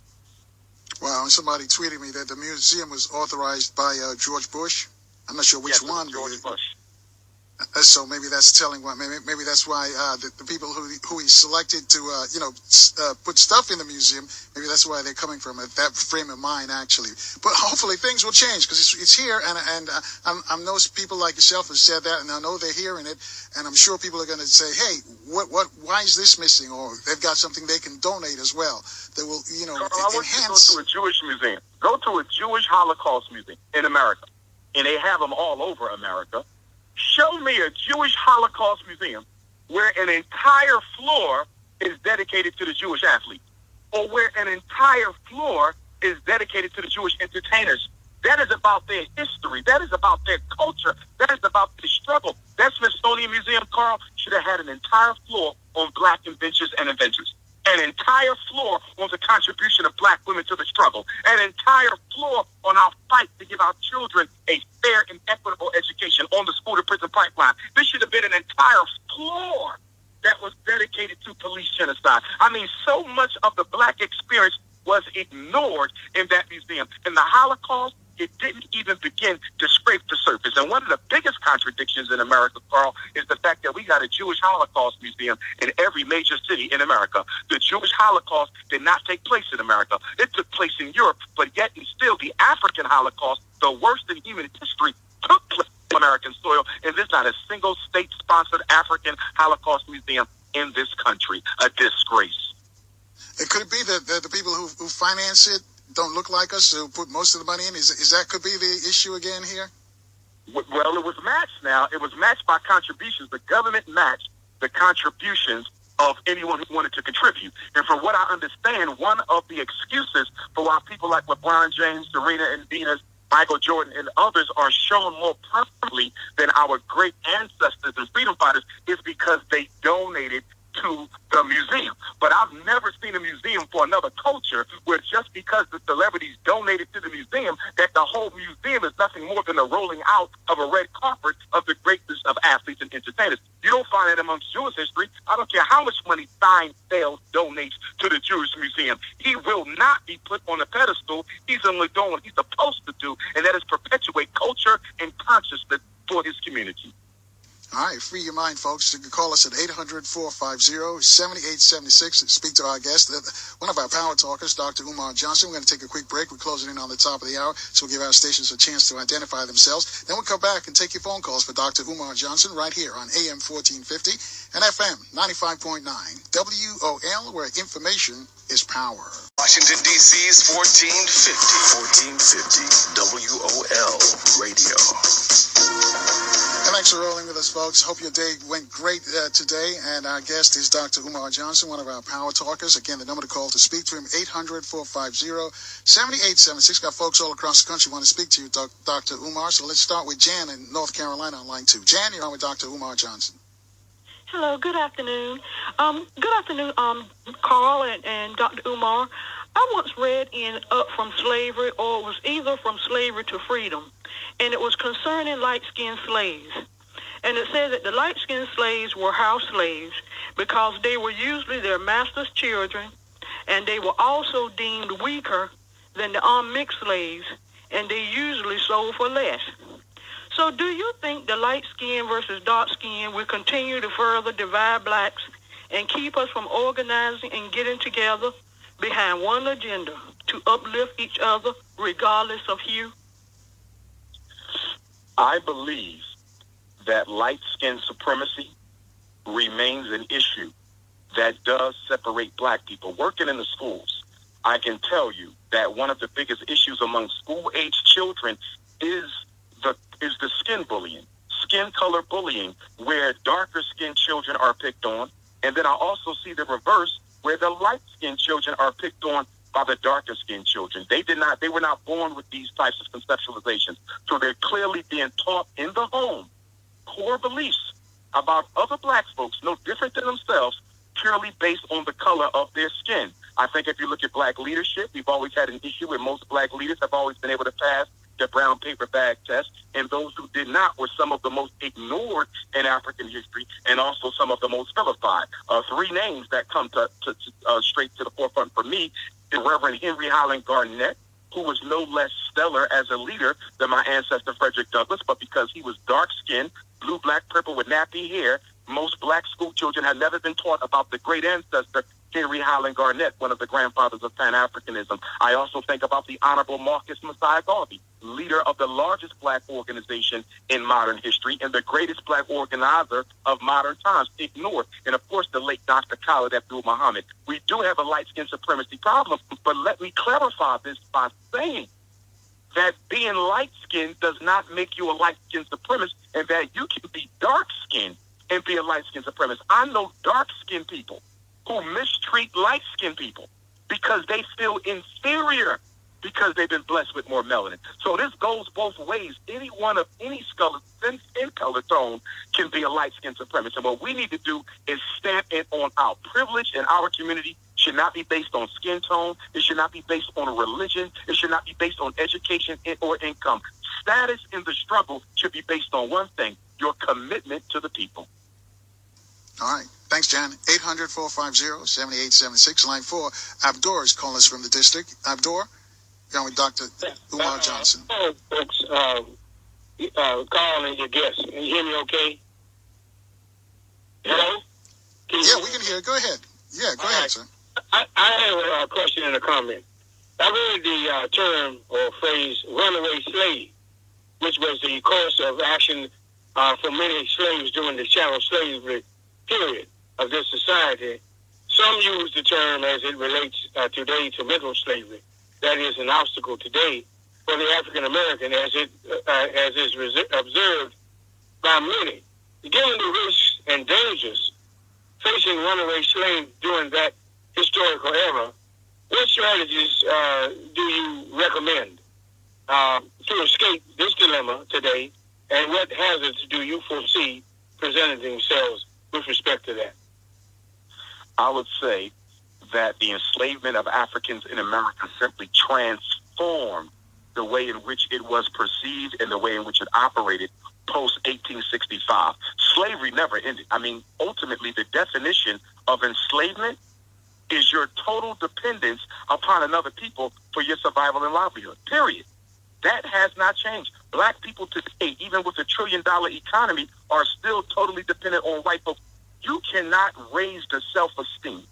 Wow, and somebody tweeted me that the museum was authorized by George Bush. I'm not sure which one. George Bush. So maybe that's telling why. Maybe that's why the people who he selected to put stuff in the museum. Maybe that's why they're coming from that frame of mind, actually. But hopefully things will change, because it's here, and I know people like yourself have said that, and I know they're hearing it, and I'm sure people are going to say, hey, why is this missing? Or they've got something they can donate as well that will I want enhance. you to go to a Jewish museum. Go to a Jewish Holocaust museum in America, and they have them all over America. Show me a Jewish Holocaust museum where an entire floor is dedicated to the Jewish athletes, or where an entire floor is dedicated to the Jewish entertainers. That is about their history. That is about their culture. That is about the struggle. That Smithsonian Museum, Carl, should have had an entire floor on black inventions and inventors. An entire floor on the contribution of black women to the struggle. An entire floor on our fight to give our children a fair and equitable education on the school-to-prison pipeline. This should have been an entire floor that was dedicated to police genocide. I mean, so much of the black experience was ignored in that museum. In the Holocaust, it didn't even begin to scrape the surface. And one of the biggest contradictions in America, Carl, is the fact that we got a Jewish Holocaust museum in every major city in America. The Jewish Holocaust did not take place in America. It took place in Europe, but yet and still the African Holocaust, the worst in human history, took place on American soil, and there's not a single state-sponsored African Holocaust museum in this country. A disgrace. It could be that the people who finance it don't look like us, who put most of the money in. Is that could be the issue again here? Well, it was matched now. It was matched by contributions. The government matched the contributions of anyone who wanted to contribute. And from what I understand, one of the excuses for why people like LeBron James, Serena and Venus, Michael Jordan, and others are shown more prominently than our great ancestors and freedom fighters is because they donated to the museum. But I've never seen a museum for another culture where just because the celebrities donated to the museum, that the whole museum is nothing more than a rolling out of a red carpet of the greatness of athletes and entertainers. You don't find that amongst Jewish history. I don't care how much money Seinfeld donates to the Jewish museum. He will not be put on a pedestal. He's only doing what he's supposed to do, and that is perpetuate culture and consciousness for his community. All right, free your mind, folks. You can call us at 800-450-7876 and speak to our guest, one of our power talkers, Dr. Umar Johnson. We're going to take a quick break. We're closing in on the top of the hour, so we'll give our stations a chance to identify themselves. Then we'll come back and take your phone calls for Dr. Umar Johnson right here on AM 1450 and FM 95.9 WOL, where information is power. Washington, D.C.'s 1450 WOL Radio. And thanks for rolling with us, folks. Hope your day went great today. And our guest is Dr. Umar Johnson, one of our power talkers. Again, the number to call to speak to him, 800-450-7876. Got folks all across the country want to speak to you, Dr. Umar. So let's start with Jan in North Carolina on line 2. Jan, you're on with Dr. Umar Johnson. Hello, good afternoon. Carl and Dr. Umar. I once read in Up From Slavery, or it was either From Slavery to Freedom, and it was concerning light-skinned slaves. And it said that the light-skinned slaves were house slaves because they were usually their master's children, and they were also deemed weaker than the unmixed slaves, and they usually sold for less. So do you think the light skin versus dark skin will continue to further divide blacks and keep us from organizing and getting together behind one agenda to uplift each other regardless of hue? I believe that light skin supremacy remains an issue that does separate black people. Working in the schools, I can tell you that one of the biggest issues among school-age children is the skin bullying, skin color bullying, where darker skinned children are picked on. And then I also see the reverse, where the light skinned children are picked on by the darker skinned children. They were not born with these types of conceptualizations. So they're clearly being taught in the home core beliefs about other black folks, no different than themselves, purely based on the color of their skin. I think if you look at black leadership, we've always had an issue where most black leaders have always been able to pass the brown paper bag test, and those who did not were some of the most ignored in African history and also some of the most vilified. Three names that come to straight to the forefront for me: the Reverend Henry Highland Garnett, who was no less stellar as a leader than my ancestor Frederick Douglass, but because he was dark-skinned, blue, black, purple with nappy hair, most black school children had never been taught about the great ancestor Henry Highland Garnett, one of the grandfathers of Pan-Africanism. I also think about the Honorable Marcus Messiah Garvey, leader of the largest black organization in modern history and the greatest black organizer of modern times, ignored. And of course, the late Dr. Khalid Abdul Muhammad. We do have a light-skin supremacy problem, but let me clarify this by saying that being light-skinned does not make you a light-skinned supremacist, and that you can be dark-skinned and be a light-skinned supremacist. I know dark-skinned people who mistreat light-skinned people because they feel inferior because they've been blessed with more melanin. So this goes both ways. Anyone of any skin color tone can be a light-skinned supremacist. And what we need to do is stamp it on our privilege in our community. Should not be based on skin tone. It should not be based on a religion. It should not be based on education or income. Status in the struggle should be based on one thing: your commitment to the people. All right. Thanks, Jan. 800-450-7876. Line 4. Abdur is calling us from the district. Abdur, you're on with Dr. Umar Johnson. Hello, folks. Carl and your guest. Can you hear me okay? Hello? Yeah, we can hear. Go ahead. Yeah, go ahead, sir. I have a question and a comment. I read the term or phrase runaway slave, which was the course of action for many slaves during the chattel slavery period of this society. Some use the term as it relates today to mental slavery. That is an obstacle today for the African American as is observed by many. Given the risks and dangers facing runaway slaves during that historical era, what strategies do you recommend to escape this dilemma today, and what hazards do you foresee presenting themselves with respect to that? I would say that the enslavement of Africans in America simply transformed the way in which it was perceived and the way in which it operated post-1865. Slavery never ended. I mean, ultimately, the definition of enslavement is your total dependence upon another people for your survival and livelihood, period. That has not changed. black people today, even with a $1 trillion economy, are still totally dependent on white folks. You cannot raise the self-esteem.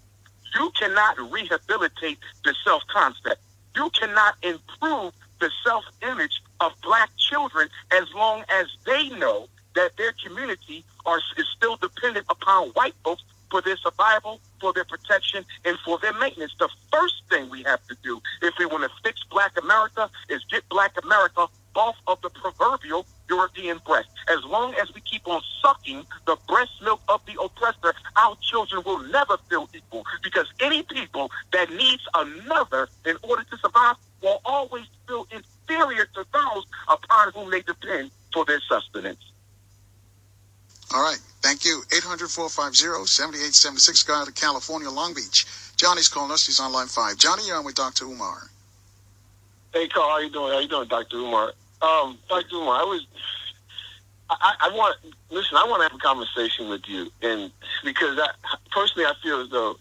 You cannot rehabilitate the self-concept. You cannot improve the self-image of black children as long as they know that their community is still dependent upon white folks for their survival, for their protection, and for their maintenance. The first thing we have to do if we want to fix black America is get black America off of the proverbial European breast. As long as we keep on sucking the breast milk of the oppressor, our children will never feel equal, because any people that needs another in order to survive will always feel inferior to those upon whom they depend for their sustenance. All right. Thank you. 800-450-7876, guy out of California, Long Beach. Johnny's calling us. He's on line 5. Johnny, you're on with Dr. Umar. Hey, Carl, how you doing? How you doing, Dr. Umar? Dr. Umar, I want to have a conversation with you, and because personally I feel as though,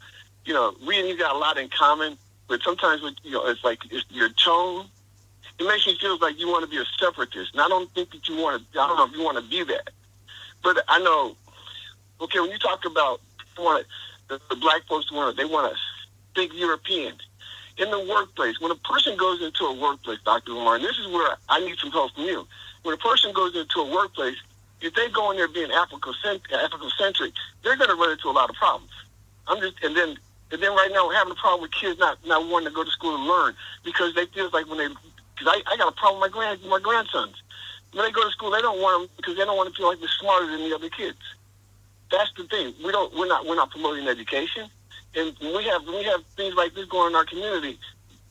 we and you got a lot in common, but sometimes it's like your tone. It makes me feel like you want to be a separatist, and I don't think that you want to. I don't know if you want to be that. But I know, okay, when you talk about the black folks they want to think European. In the workplace, when a person goes into a workplace, Dr. Umar, and this is where I need some help from you. When a person goes into a workplace, if they go in there being Afrocentric, they're going to run into a lot of problems. And then right now we're having a problem with kids not wanting to go to school and learn, because they feel like because I got a problem with my grandsons. When they go to school, they don't want them because they don't want to feel like they're smarter than the other kids. That's the thing. We're not promoting education, and when we have things like this going in our community,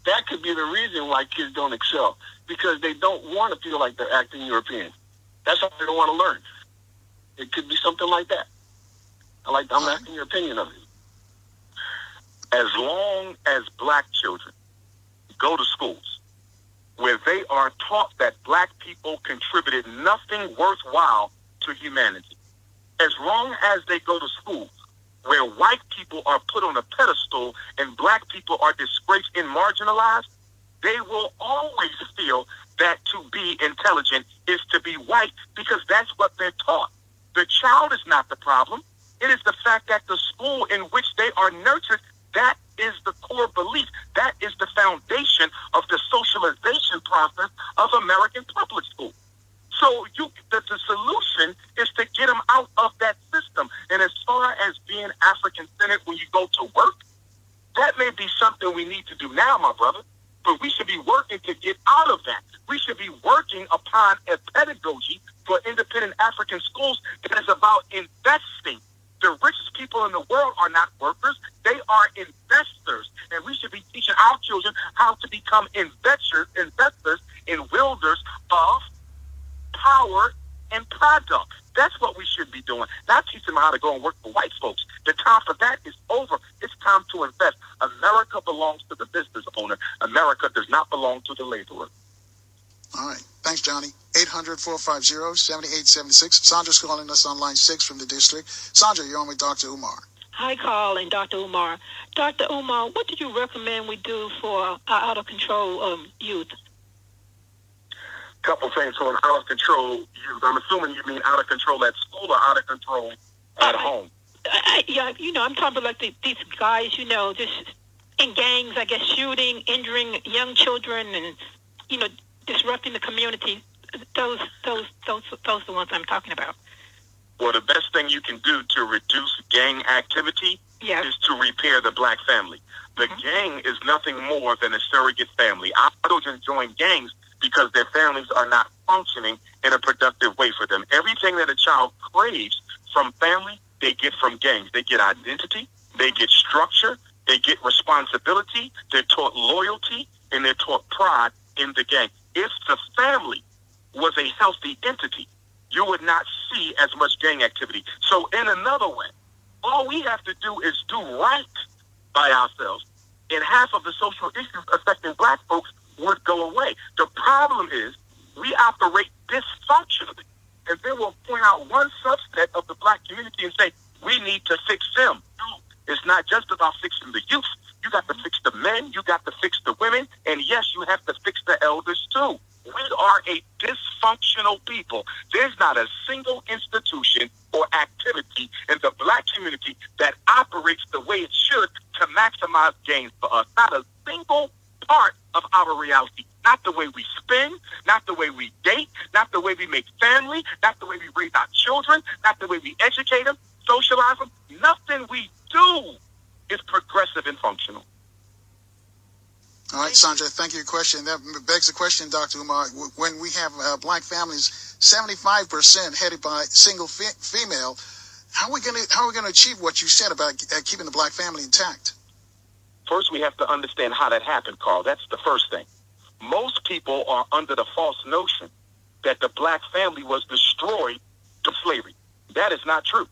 that could be the reason why kids don't excel, because they don't want to feel like they're acting European. That's why they don't want to learn. It could be something like that. I'm asking your opinion of it. As long as black children go to schools where they are taught that black people contributed nothing worthwhile to humanity, as long as they go to schools where white people are put on a pedestal and black people are disgraced and marginalized, they will always feel that to be intelligent is to be white, because that's what they're taught. The child is not the problem. It is the fact that the school in which they are nurtured, that is the core belief. That is the foundation of the socialization process of American public school. So the solution is to get them out of that system. And as far as being African-centered when you go to work, that may be something we need to do now, my brother. But we should be working to get out of that. We should be working upon a pedagogy for independent African schools that is about investing. The richest people in the world are not workers. They are investors. And we should be teaching our children how to become investors and wielders of power and product. That's what we should be doing. Not teach them how to go and work for white folks. The time for that is over. It's time to invest. America belongs to the business owner. America does not belong to the laborer. All right. Thanks, Johnny. 800-450-7876. Sandra's calling us on line 6 from the district. Sandra, you're on with Dr. Umar. Hi, Carl and Dr. Umar. Dr. Umar, what do you recommend we do for our out-of-control youth? Couple things for an out-of-control youth. I'm assuming you mean out of control at school or out of control at home? I'm talking about these guys, just in gangs, I guess, shooting, injuring young children, and, disrupting the community. Those are the ones I'm talking about. Well, the best thing you can do to reduce gang activity is to repair the black family. The gang is nothing more than a surrogate family. Our children join gangs because their families are not functioning in a productive way for them. Everything that a child craves from family, they get from gangs. They get identity, they get structure, they get responsibility, they're taught loyalty, and they're taught pride in the gang. If the family was a healthy entity, you would not see as much gang activity. So in another way, all we have to do is do right by ourselves, and half of the social issues affecting black folks would go away. The problem is we operate dysfunctionally, and then we'll point out one subset of the black community and say, we need to fix them. No, it's not just about fixing the youth. You got to fix the men, you got to fix the women, and yes, you have to fix the elders too. We are a dysfunctional people. There's not a single institution or activity in the black community that operates the way it should to maximize gains for us. Not a single part of our reality. Not the way we spend, not the way we date, not the way we make family, not the way we raise our children, not the way we educate them, socialize them. Nothing we do is progressive and functional. All right, Sanjay, thank you for your question. That begs the question, Dr. Umar, when we have black families, 75% headed by single female, how are we going to achieve what you said about keeping the black family intact? First, we have to understand how that happened, Carl. That's the first thing. Most people are under the false notion that the black family was destroyed through slavery. That is not true.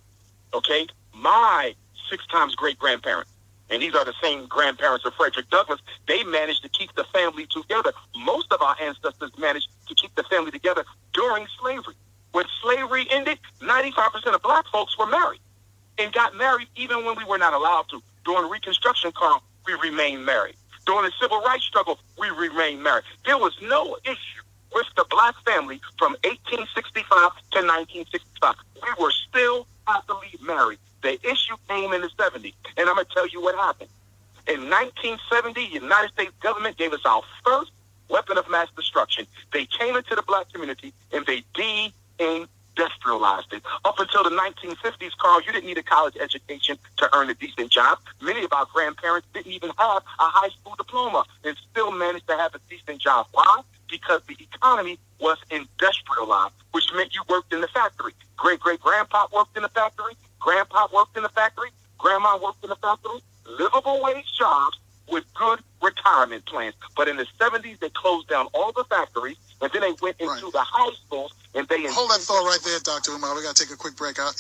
Okay? My 6 times great-grandparents, and these are the same grandparents of Frederick Douglass, they managed to keep the family together. Most of our ancestors managed to keep the family together during slavery. When slavery ended, 95% of black folks were married and got married even when we were not allowed to. During Reconstruction, Carl, we remained married. During the Civil Rights struggle, we remained married. There was no issue with the black family from 1865 to 1965. We were still happily married. The issue came in the 70s, and I'm going to tell you what happened. In 1970, the United States government gave us our first weapon of mass destruction. They came into the black community, and they deindustrialized it. Up until the 1950s, Carl, you didn't need a college education to earn a decent job. Many of our grandparents didn't even have a high school diploma and still managed to have a decent job. Why? Because the economy was industrialized, which meant you worked in the factory. Great-great-grandpa worked in the factory. Grandpa worked in the factory. Grandma worked in the factory. Livable wage jobs with good retirement plans. But in the 70s, they closed down all the factories, and then they went into the high schools, and they... Hold that thought right there, Dr. Umar. We got to take a quick break. I'll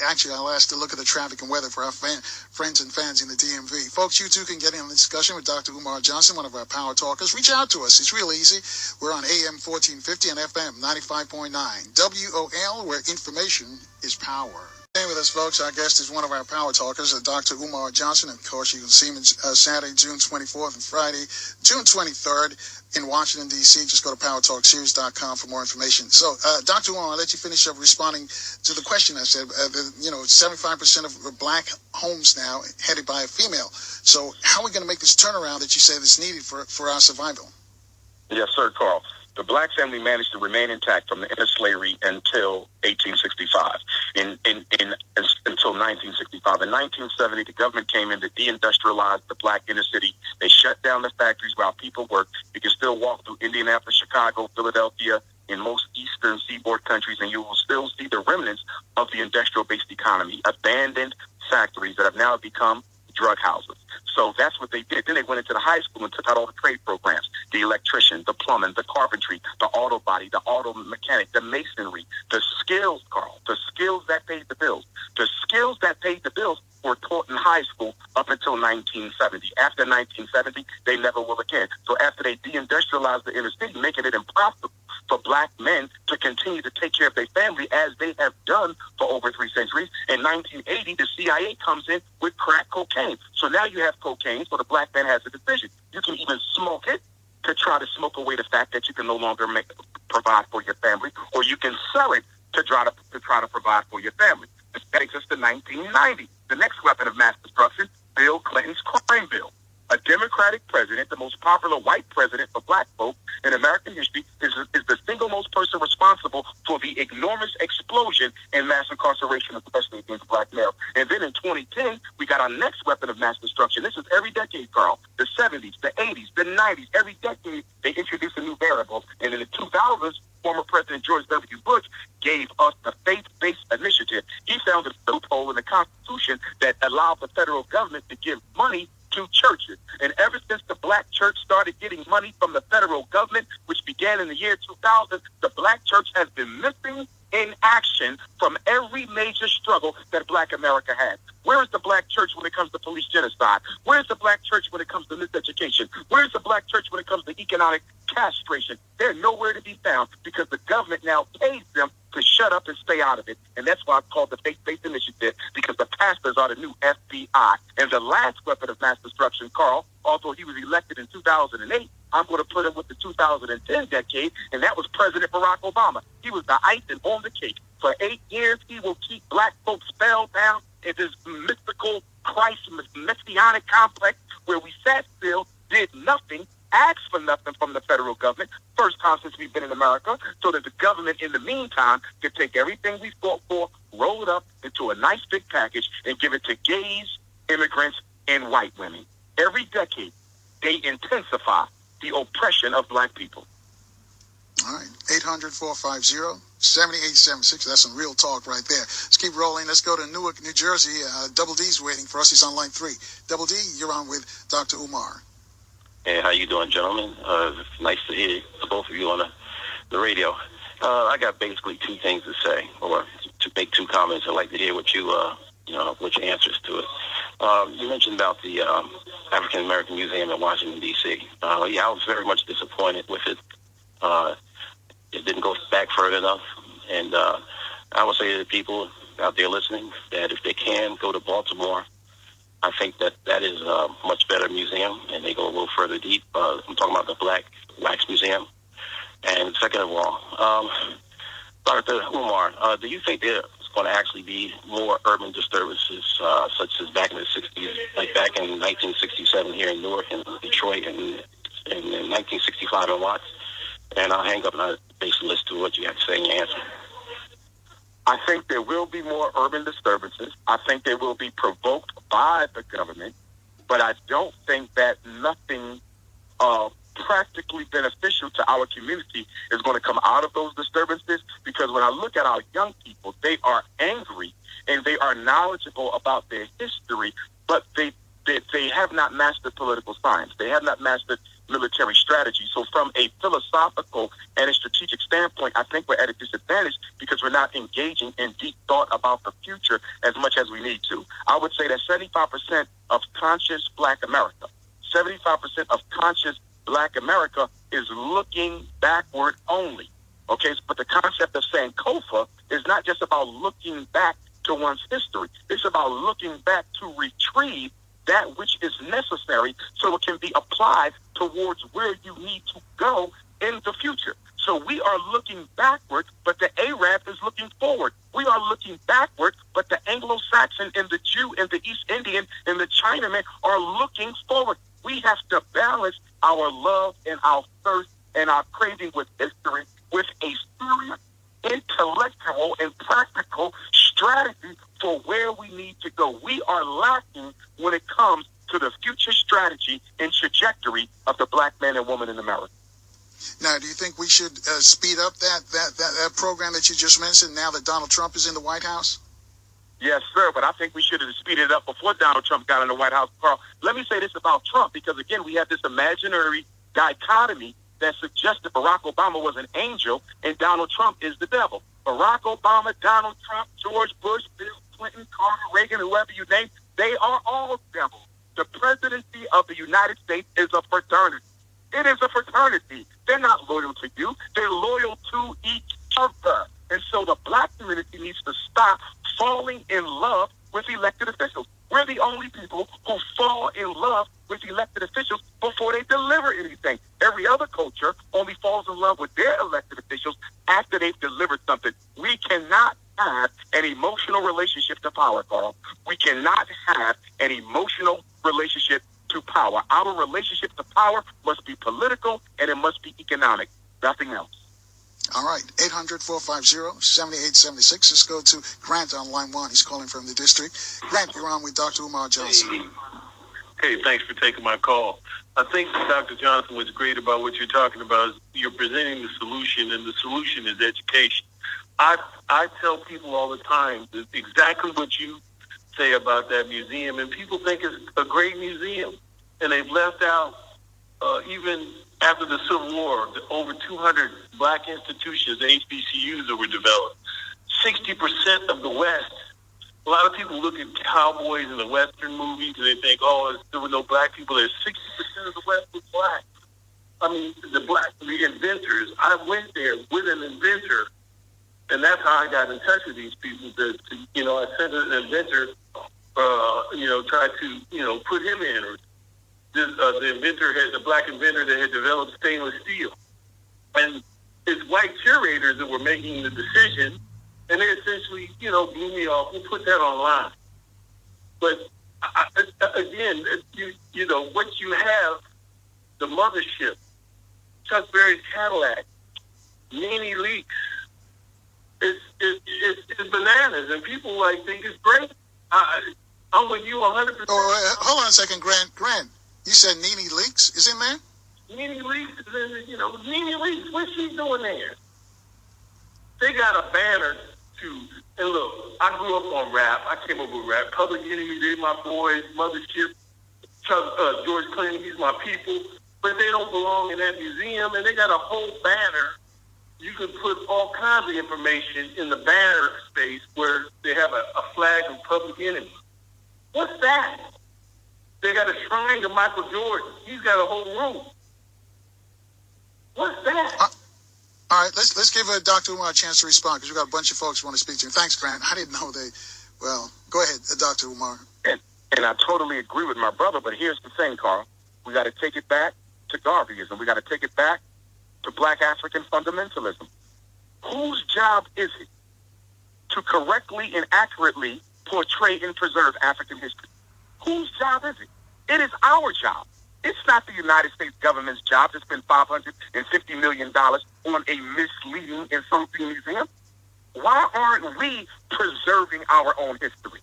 ask to look at the traffic and weather for our friends and fans in the DMV. Folks, you too can get in on the discussion with Dr. Umar Johnson, one of our power talkers. Reach out to us. It's real easy. We're on AM 1450 and FM 95.9. WOL, where information is power. Staying with us, folks, our guest is one of our power talkers, Dr. Umar Johnson. Of course, you can see him Saturday, June 24th and Friday, June 23rd in Washington, D.C. Just go to powertalkseries.com for more information. So, Dr. Umar, I'll let you finish up responding to the question I said. 75% of black homes now headed by a female. So how are we going to make this turnaround that you say is needed for our survival? Yes, sir, Carl. The black family managed to remain intact from the end of slavery until 1865, until 1965. In 1970, the government came in to deindustrialize the black inner city. They shut down the factories while people worked. You can still walk through Indianapolis, Chicago, Philadelphia, in most eastern seaboard countries, and you will still see the remnants of the industrial-based economy, abandoned factories that have now become drug houses. So that's what they did. Then they went into the high school and took out all the trade programs, the electrician, the plumbing, the carpentry, the auto body, the auto mechanic, the masonry, the skills, Carl, the skills that paid the bills. The skills that paid the bills were taught in high school up until 1970. After 1970, they never will again. So after they deindustrialized the inner city, making it impossible for black men to continue to take care of their family as they have done for over 3 centuries. In 1980, the CIA comes in with crack cocaine. So now you have cocaine, so the black man has a decision. You can even smoke it to try to smoke away the fact that you can no longer provide for your family, or you can sell it to try to provide for your family. This takes us to 1990. The next weapon of mass destruction, Bill Clinton's crime bill. A Democratic president, the most popular white president for black folk in American history, is the single most person responsible for the enormous explosion in mass incarceration, especially against black males. And then in 2010, we got our next weapon of mass destruction. This is every decade, Carl. The 70s, the 80s, the 90s, every decade they introduce a new variable. And in the 2000s, former President George W. Bush gave us the faith-based initiative. He found a loophole in the Constitution that allowed the federal government to give money to churches. And ever since the black church started getting money from the federal government, which began in the year 2000, the black church has been missing in action from every major struggle that black America had. Where is the black church when it comes to police genocide? Where's the black church when it comes to miseducation? Where's the black church when it comes to economic castration? They're nowhere to be found because the government now pays them to shut up and stay out of it. And that's why it's called the faith-based initiative, because the pastors are the new FBI. And the last weapon of mass destruction, Carl, although he was elected in 2008, I'm going to put him with the 2010 decade, and that was President Barack Obama. He was the icing on the cake. For 8 years, he will keep black folks spellbound in this mystical Christ messianic complex where we sat still, did nothing, asked for nothing from the federal government, first time since we've been in America, so that the government in the meantime could take everything we fought for, roll it up into a nice big package, and give it to gays, immigrants, and white women. Every decade, they intensify the oppression of black people. All right, 800-450-7876. That's some real talk right there. Let's keep rolling. Let's go to Newark, New Jersey. Double D's waiting for us. He's on line 3. Double D, you're on with Dr. Umar. Hey, how you doing, gentlemen? It's nice to hear the both of you on the radio. I got basically 2 things to say, or to make 2 comments. I'd like to hear what what your answers to it. You mentioned about the African American Museum in Washington, D.C. I was very much disappointed with it. It didn't go back further enough. And I would say to the people out there listening that if they can go to Baltimore, I think that is a much better museum, and they go a little further deep. I'm talking about the Black Wax Museum. And second of all, Dr. Umar, do you think there's going to actually be more urban disturbances, such as back in the 60s, like back in 1967 here in Newark and Detroit, and in 1965 in Watts? And I'll hang up and I'll basically listen to what you have to say in your answer. I think there will be more urban disturbances. I think they will be provoked by the government, but I don't think that nothing practically beneficial to our community is going to come out of those disturbances, because when I look at our young people, they are angry and they are knowledgeable about their history, but they have not mastered political science. They have not mastered military strategy. So from a philosophical and a strategic standpoint, I think we're at a disadvantage because we're not engaging in deep thought about the future as much as we need to. I would say that 75% of conscious Black America, 75% of conscious Black America is looking backward only. Okay, but the concept of Sankofa is not just about looking back to one's history. It's about looking back to retrieve that which is necessary so it can be applied towards where you need to go in the future. So we are looking backward, but the Arab is looking forward. We are looking backward, but the Anglo-Saxon and the Jew and the East Indian and the Chinaman are looking forward. We have to balance our love and our thirst and our craving with history with a serious, intellectual, and practical strategy for where we need to go. We are lacking when it comes to the future strategy and trajectory of the Black man and woman in America. Now, do you think we should speed up that program that you just mentioned now that Donald Trump is in the White House? Yes, sir, but I think we should have speeded it up before Donald Trump got in the White House. Carl, let me say this about Trump, because, again, we have this imaginary dichotomy that suggests that Barack Obama was an angel and Donald Trump is the devil. Barack Obama, Donald Trump, George Bush, Bill Clinton, Carter, Reagan, whoever you name, they are all devils. The presidency of the United States is a fraternity. It is a fraternity. They're not loyal to you. They're loyal to each other. And so the Black community needs to stop falling in love with elected officials. We're the only people who fall in love with elected officials before they deliver anything. Every other culture only falls in love with their elected officials after they've delivered something. We cannot have an emotional relationship to power, Carl. We cannot have an emotional relationship to power. Our relationship to power must be political and it must be economic. Nothing else. All right, 800-450-7876. Let's go to Grant on line 1. He's calling from the district. Grant, you're on with Dr. Umar Johnson. Hey, thanks for taking my call. I think, Dr. Johnson, what's great about what you're talking about is you're presenting the solution, and the solution is education. I tell people all the time exactly what you say about that museum, and people think it's a great museum, and they've left out even after the Civil War, over 200 Black institutions, HBCUs, that were developed. 60% of the West. A lot of people look at cowboys in the Western movies and they think, oh, there were no Black people there. 60% of the West was Black. I mean, the inventors. I went there with an inventor, and that's how I got in touch with these people. I sent an inventor, tried to, put him in, or the black inventor that had developed stainless steel. And it's white curators that were making the decision, and they essentially, blew me off. We'll put that online. But again, what you have, the mothership, Chuck Berry's Cadillac, Nene Leakes, it's bananas, and people think it's great. I'm with you 100%. Oh, hold on a second, Grant. You said Nene Leakes is in there? Nene Leakes is in, Nene Leakes, what's she doing there? They got a banner too. And look, I grew up on rap. I came up with rap. Public Enemy, they my boys. Mothership, George Clinton, he's my people. But they don't belong in that museum, and they got a whole banner. You can put all kinds of information in the banner space where they have a flag of Public Enemy. What's that? They got a shrine to Michael Jordan. He's got a whole room. What's that? All right, let's give Dr. Umar a chance to respond because we've got a bunch of folks who want to speak to him. Thanks, Grant. I didn't know well, go ahead, Dr. Umar. And I totally agree with my brother, but here's the thing, Carl. We got to take it back to Garveyism. We got to take it back to black African fundamentalism. Whose job is it to correctly and accurately portray and preserve African history? Whose job is it? It is our job. It's not the United States government's job to spend $550 million on a misleading, insulting museum. Why aren't we preserving our own history?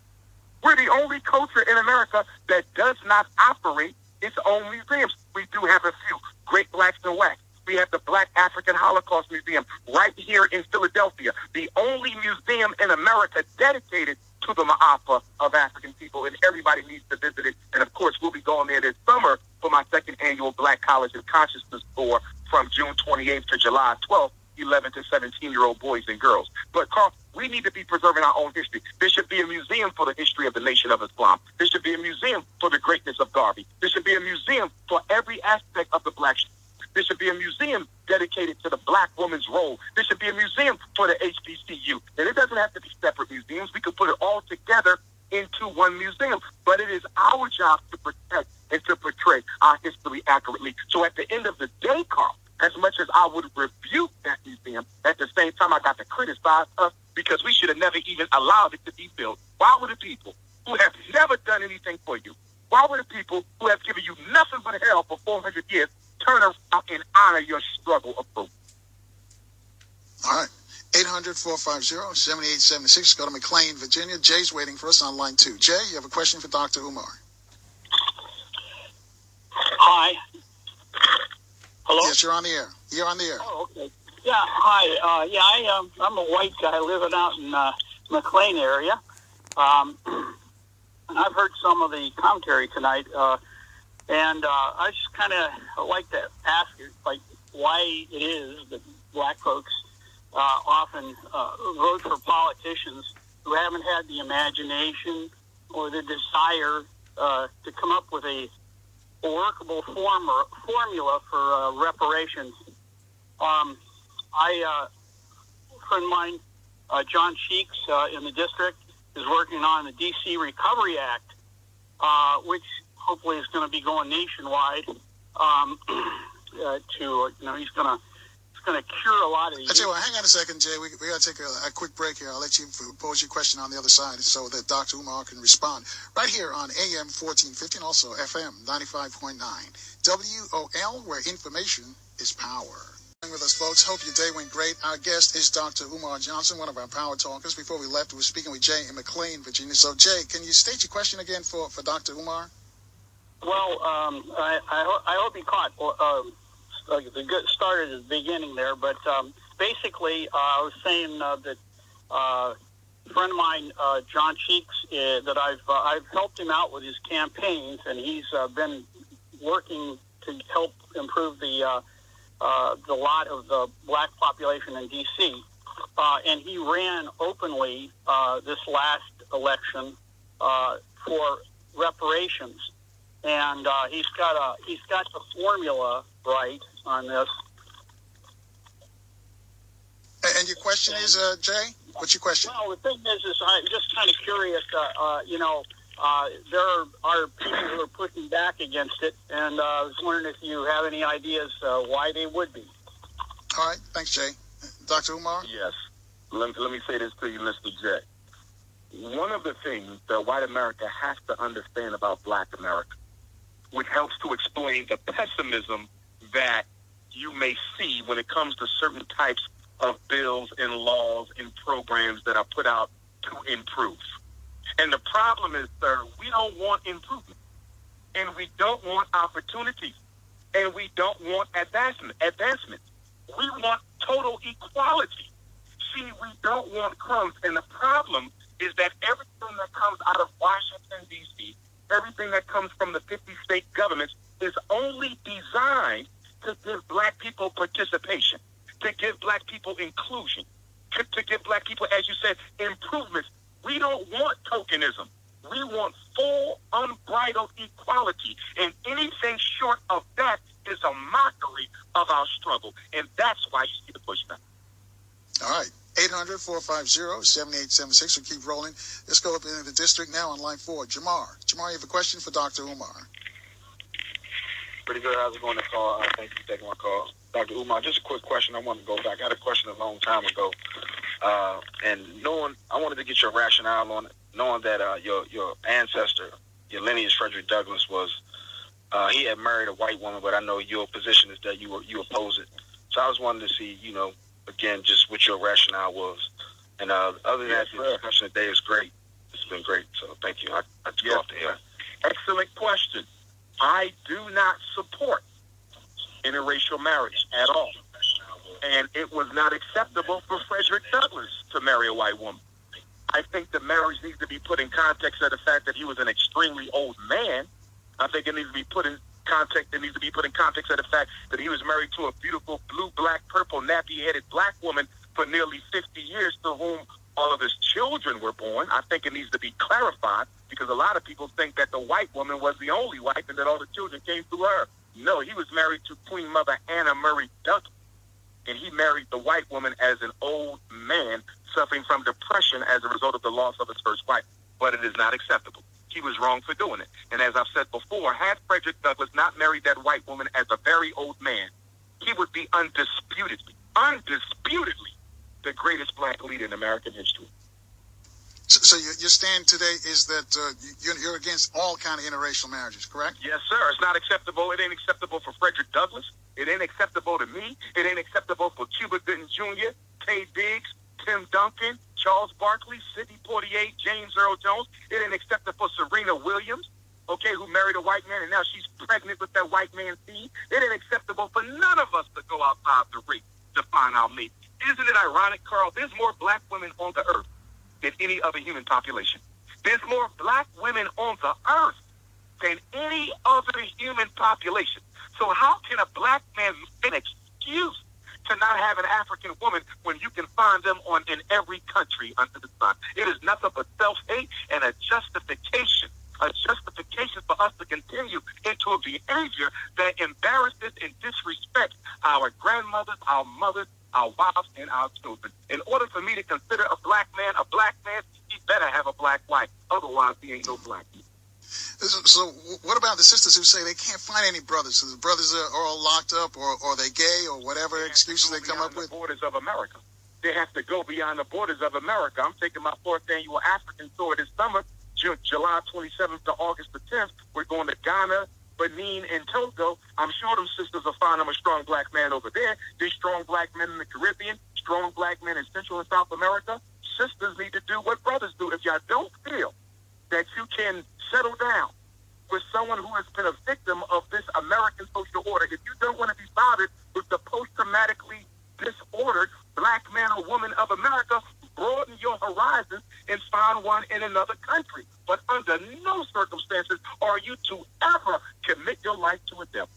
We're the only culture in America that does not operate its own museums. We do have a few. Great Blacks in Wax. We have the Black African Holocaust Museum right here in Philadelphia, the only museum in America dedicated to the Ma'afa of African people, and everybody needs to visit it. And of course, we'll be going there this summer for my second annual Black College of Consciousness tour from June 28th to July 12th, 11 to 17-year-old boys and girls. But Carl, we need to be preserving our own history. There should be a museum for the history of the Nation of Islam. There should be a museum for the greatness of Garvey. There should be a museum for every aspect of the black. There should be a museum dedicated to the black woman's role. There should be a museum for the HBCU. And it doesn't have to be separate museums. We could put it all together into one museum. But it is our job to protect and to portray our history accurately. So at the end of the day, Carl, as much as I would rebuke that museum, at the same time I got to criticize us because we should have never even allowed it to be built. Why would the people who have never done anything for you, why would the people who have given you nothing but hell for 400 years turn around and honor your struggle of proof? All right. 800-450-7876. Go to McLean, Virginia. Jay's waiting for us on line 2. Jay, you have a question for Dr. Umar. Hi. Hello? Yes, you're on the air. You're on the air. Oh, okay. Yeah, hi. I'm a white guy living out in McLean area. And I've heard some of the commentary tonight, and I just kind of like to ask you, why it is that black folks often vote for politicians who haven't had the imagination or the desire to come up with a workable formula for reparations. A friend of mine, John Cheeks, in the district, is working on the D.C. Recovery Act, which hopefully is going to be going nationwide. He's going to cure a lot of these. Hang on a second, Jay. We got to take a quick break here. I'll let you pose your question on the other side so that Dr. Umar can respond. Right here on AM 1450 and also FM 95.9. WOL, where information is power. With us, folks. Hope your day went great. Our guest is Dr. Umar Johnson, one of our power talkers. Before we left, we were speaking with Jay in McLean, Virginia. So, Jay, can you state your question again for Dr. Umar? Well, I hope he caught the good started at the beginning there, but basically, I was saying that a friend of mine, John Cheeks, that I've helped him out with his campaigns, and he's been working to help improve the lot of the black population in D.C. And he ran openly this last election for reparations, and he's got the formula right on this. And your question is, Jay? What's your question? Well, the thing is I'm just kind of curious. there are people who are pushing back against it, and I was wondering if you have any ideas why they would be. All right. Thanks, Jay. Dr. Umar? Yes. Let me say this to you, Mr. J. One of the things that white America has to understand about black America, which helps to explain the pessimism that you may see when it comes to certain types of bills and laws and programs that are put out to improve. And the problem is, sir, we don't want improvement, and we don't want opportunities, and we don't want advancement. We want total equality. See, we don't want crumbs, and the problem is that everything that comes out of Washington, D.C., everything that comes from the 50 state governments is only designed to give black people participation, to give black people inclusion, to give black people, as you said, improvements. We don't want tokenism. We want full, unbridled equality. And anything short of that is a mockery of our struggle. And that's why you see the pushback. All right. 800-450-7876. We'll keep rolling. Let's go up into the district now on line 4. Jamar. Jamar, you have a question for Dr. Umar. Pretty good. How's it going, call? Thank you for taking my call. Dr. Umar, just a quick question. I want to go back. I had a question a long time ago. And I wanted to get your rationale on it, knowing that your ancestor, your lineage, Frederick Douglass, he had married a white woman, but I know your position is that you oppose it. So I was wanting to see, again, just what your rationale was. And other than that, the discussion today is great. It's been great. So thank you. I took off the air. Excellent question. I do not support interracial marriage at all. And it was not acceptable for Frederick Douglass to marry a white woman. I think the marriage needs to be put in context of the fact that he was an extremely old man. I think it needs to be put in context. It needs to be put in context of the fact that he was married to a beautiful blue, black, purple, nappy-headed black woman for nearly 50 years, to whom all of his children were born. I think it needs to be clarified, because a lot of people think that the white woman was the only wife and that all the children came through her. No, he was married to Queen Mother Anna Murray Douglas, and he married the white woman as an old man suffering from depression as a result of the loss of his first wife. But it is not acceptable. He was wrong for doing it. And as I've said before, had Frederick Douglass not married that white woman as a very old man, he would be undisputedly the greatest black leader in American history. So your stand today is that you're against all kind of interracial marriages, correct? Yes, sir. It's not acceptable. It ain't acceptable for Frederick Douglass. It ain't acceptable to me. It ain't acceptable for Cuba Gooding Jr., Tay Diggs, Tim Duncan, Charles Barkley, Sidney Poitier, James Earl Jones. It ain't acceptable for Serena Williams, who married a white man and now she's pregnant with that white man's seed. It ain't acceptable for none of us to go outside the race to find our mate. Isn't it ironic, Carl? There's more black women on the earth than any other human population. There's more black women on the earth than any other human population. So how can a black man make an excuse to not have an African woman when you can find them in every country under the sun? It is nothing but self-hate and a justification for us to continue into a behavior that embarrasses and disrespects our grandmothers, our mothers, our wives, and our children. In order for me to consider a black man, he better have a black wife. Otherwise, he ain't no black man. So what about the sisters who say they can't find any brothers? So the brothers are all locked up, or they gay, or whatever excuses they come up with? The borders of America. They have to go beyond the borders of America. I'm taking my 4th annual African tour this summer, July 27th to August the 10th. We're going to Ghana, Benin, and Togo. I'm sure them sisters will find them a strong black man over there. There's strong black men in the Caribbean, strong black men in Central and South America. Sisters need to do what brothers do. If y'all don't feel that you can settle down with someone who has been a victim of this American social order, if you don't want to be bothered with the post-traumatically disordered black man or woman of America, broaden your horizons and find one in another country. But under no circumstances are you to ever commit your life to a devil.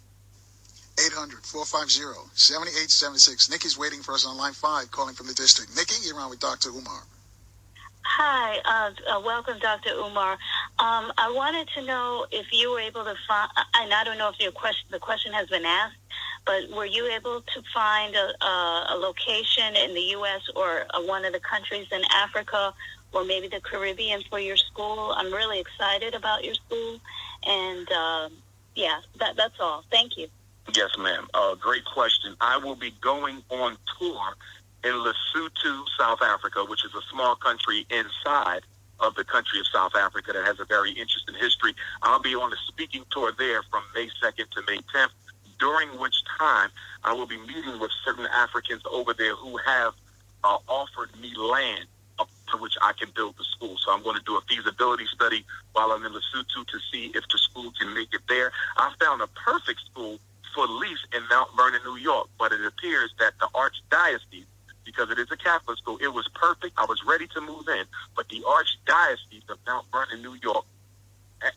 800-450-7876. Nikki's waiting for us on line 5, calling from the district. Nikki, you're on with Dr. Umar. Hi, welcome, Dr. Umar. I wanted to know if you were able to find, and I don't know if the question has been asked, but were you able to find a location in the U.S. or one of the countries in Africa or maybe the Caribbean for your school. I'm really excited about your school. And, that's all. Thank you. Yes, ma'am. Great question. I will be going on tour in Lesotho, South Africa, which is a small country inside of the country of South Africa that has a very interesting history. I'll be on a speaking tour there from May 2nd to May 10th, during which time I will be meeting with certain Africans over there who have offered me land up to which I can build the school. So I'm going to do a feasibility study while I'm in Lesotho to see if the school can make it there. I found a perfect school for lease in Mount Vernon, New York, but it appears that the Archdiocese, because it is a Catholic school, it was perfect. I was ready to move in, but the Archdiocese of Mount Vernon, New York,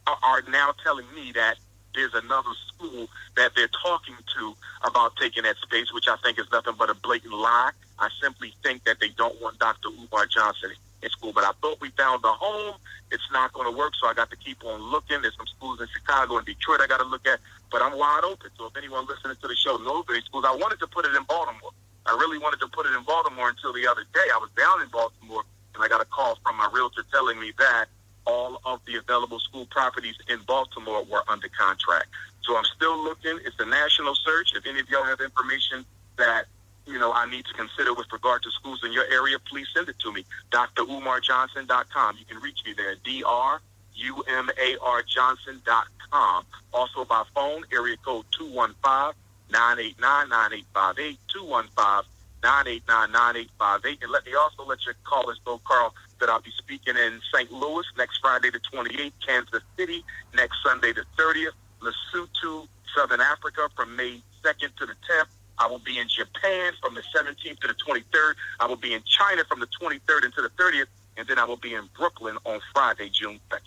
are now telling me that there's another school that they're talking to about taking that space, which I think is nothing but a blatant lie. I simply think that they don't want Dr. Umar Johnson in school, but I thought we found a home. It's not going to work, so I got to keep on looking. There's some schools in Chicago and Detroit I got to look at, but I'm wide open. So if anyone listening to the show knows any schools, I wanted to put it in Baltimore. I really wanted to put it in Baltimore until the other day. I was down in Baltimore, and I got a call from my realtor telling me that all of the available school properties in Baltimore were under contract. So I'm still looking. It's a national search. If any of y'all have information that, I need to consider with regard to schools in your area, please send it to me. drumarjohnson.com. You can reach me there, drumarjohnson.com. Also by phone, area code 215-989-9858, 215-989-9858. And let me also let your callers know, Carl, that I'll be speaking in St. Louis next Friday the 28th, Kansas City next Sunday the 30th, Lesotho, Southern Africa from May 2nd to the 10th. I will be in Japan from the 17th to the 23rd. I will be in China from the 23rd into the 30th, and then I will be in Brooklyn on Friday, June 2nd.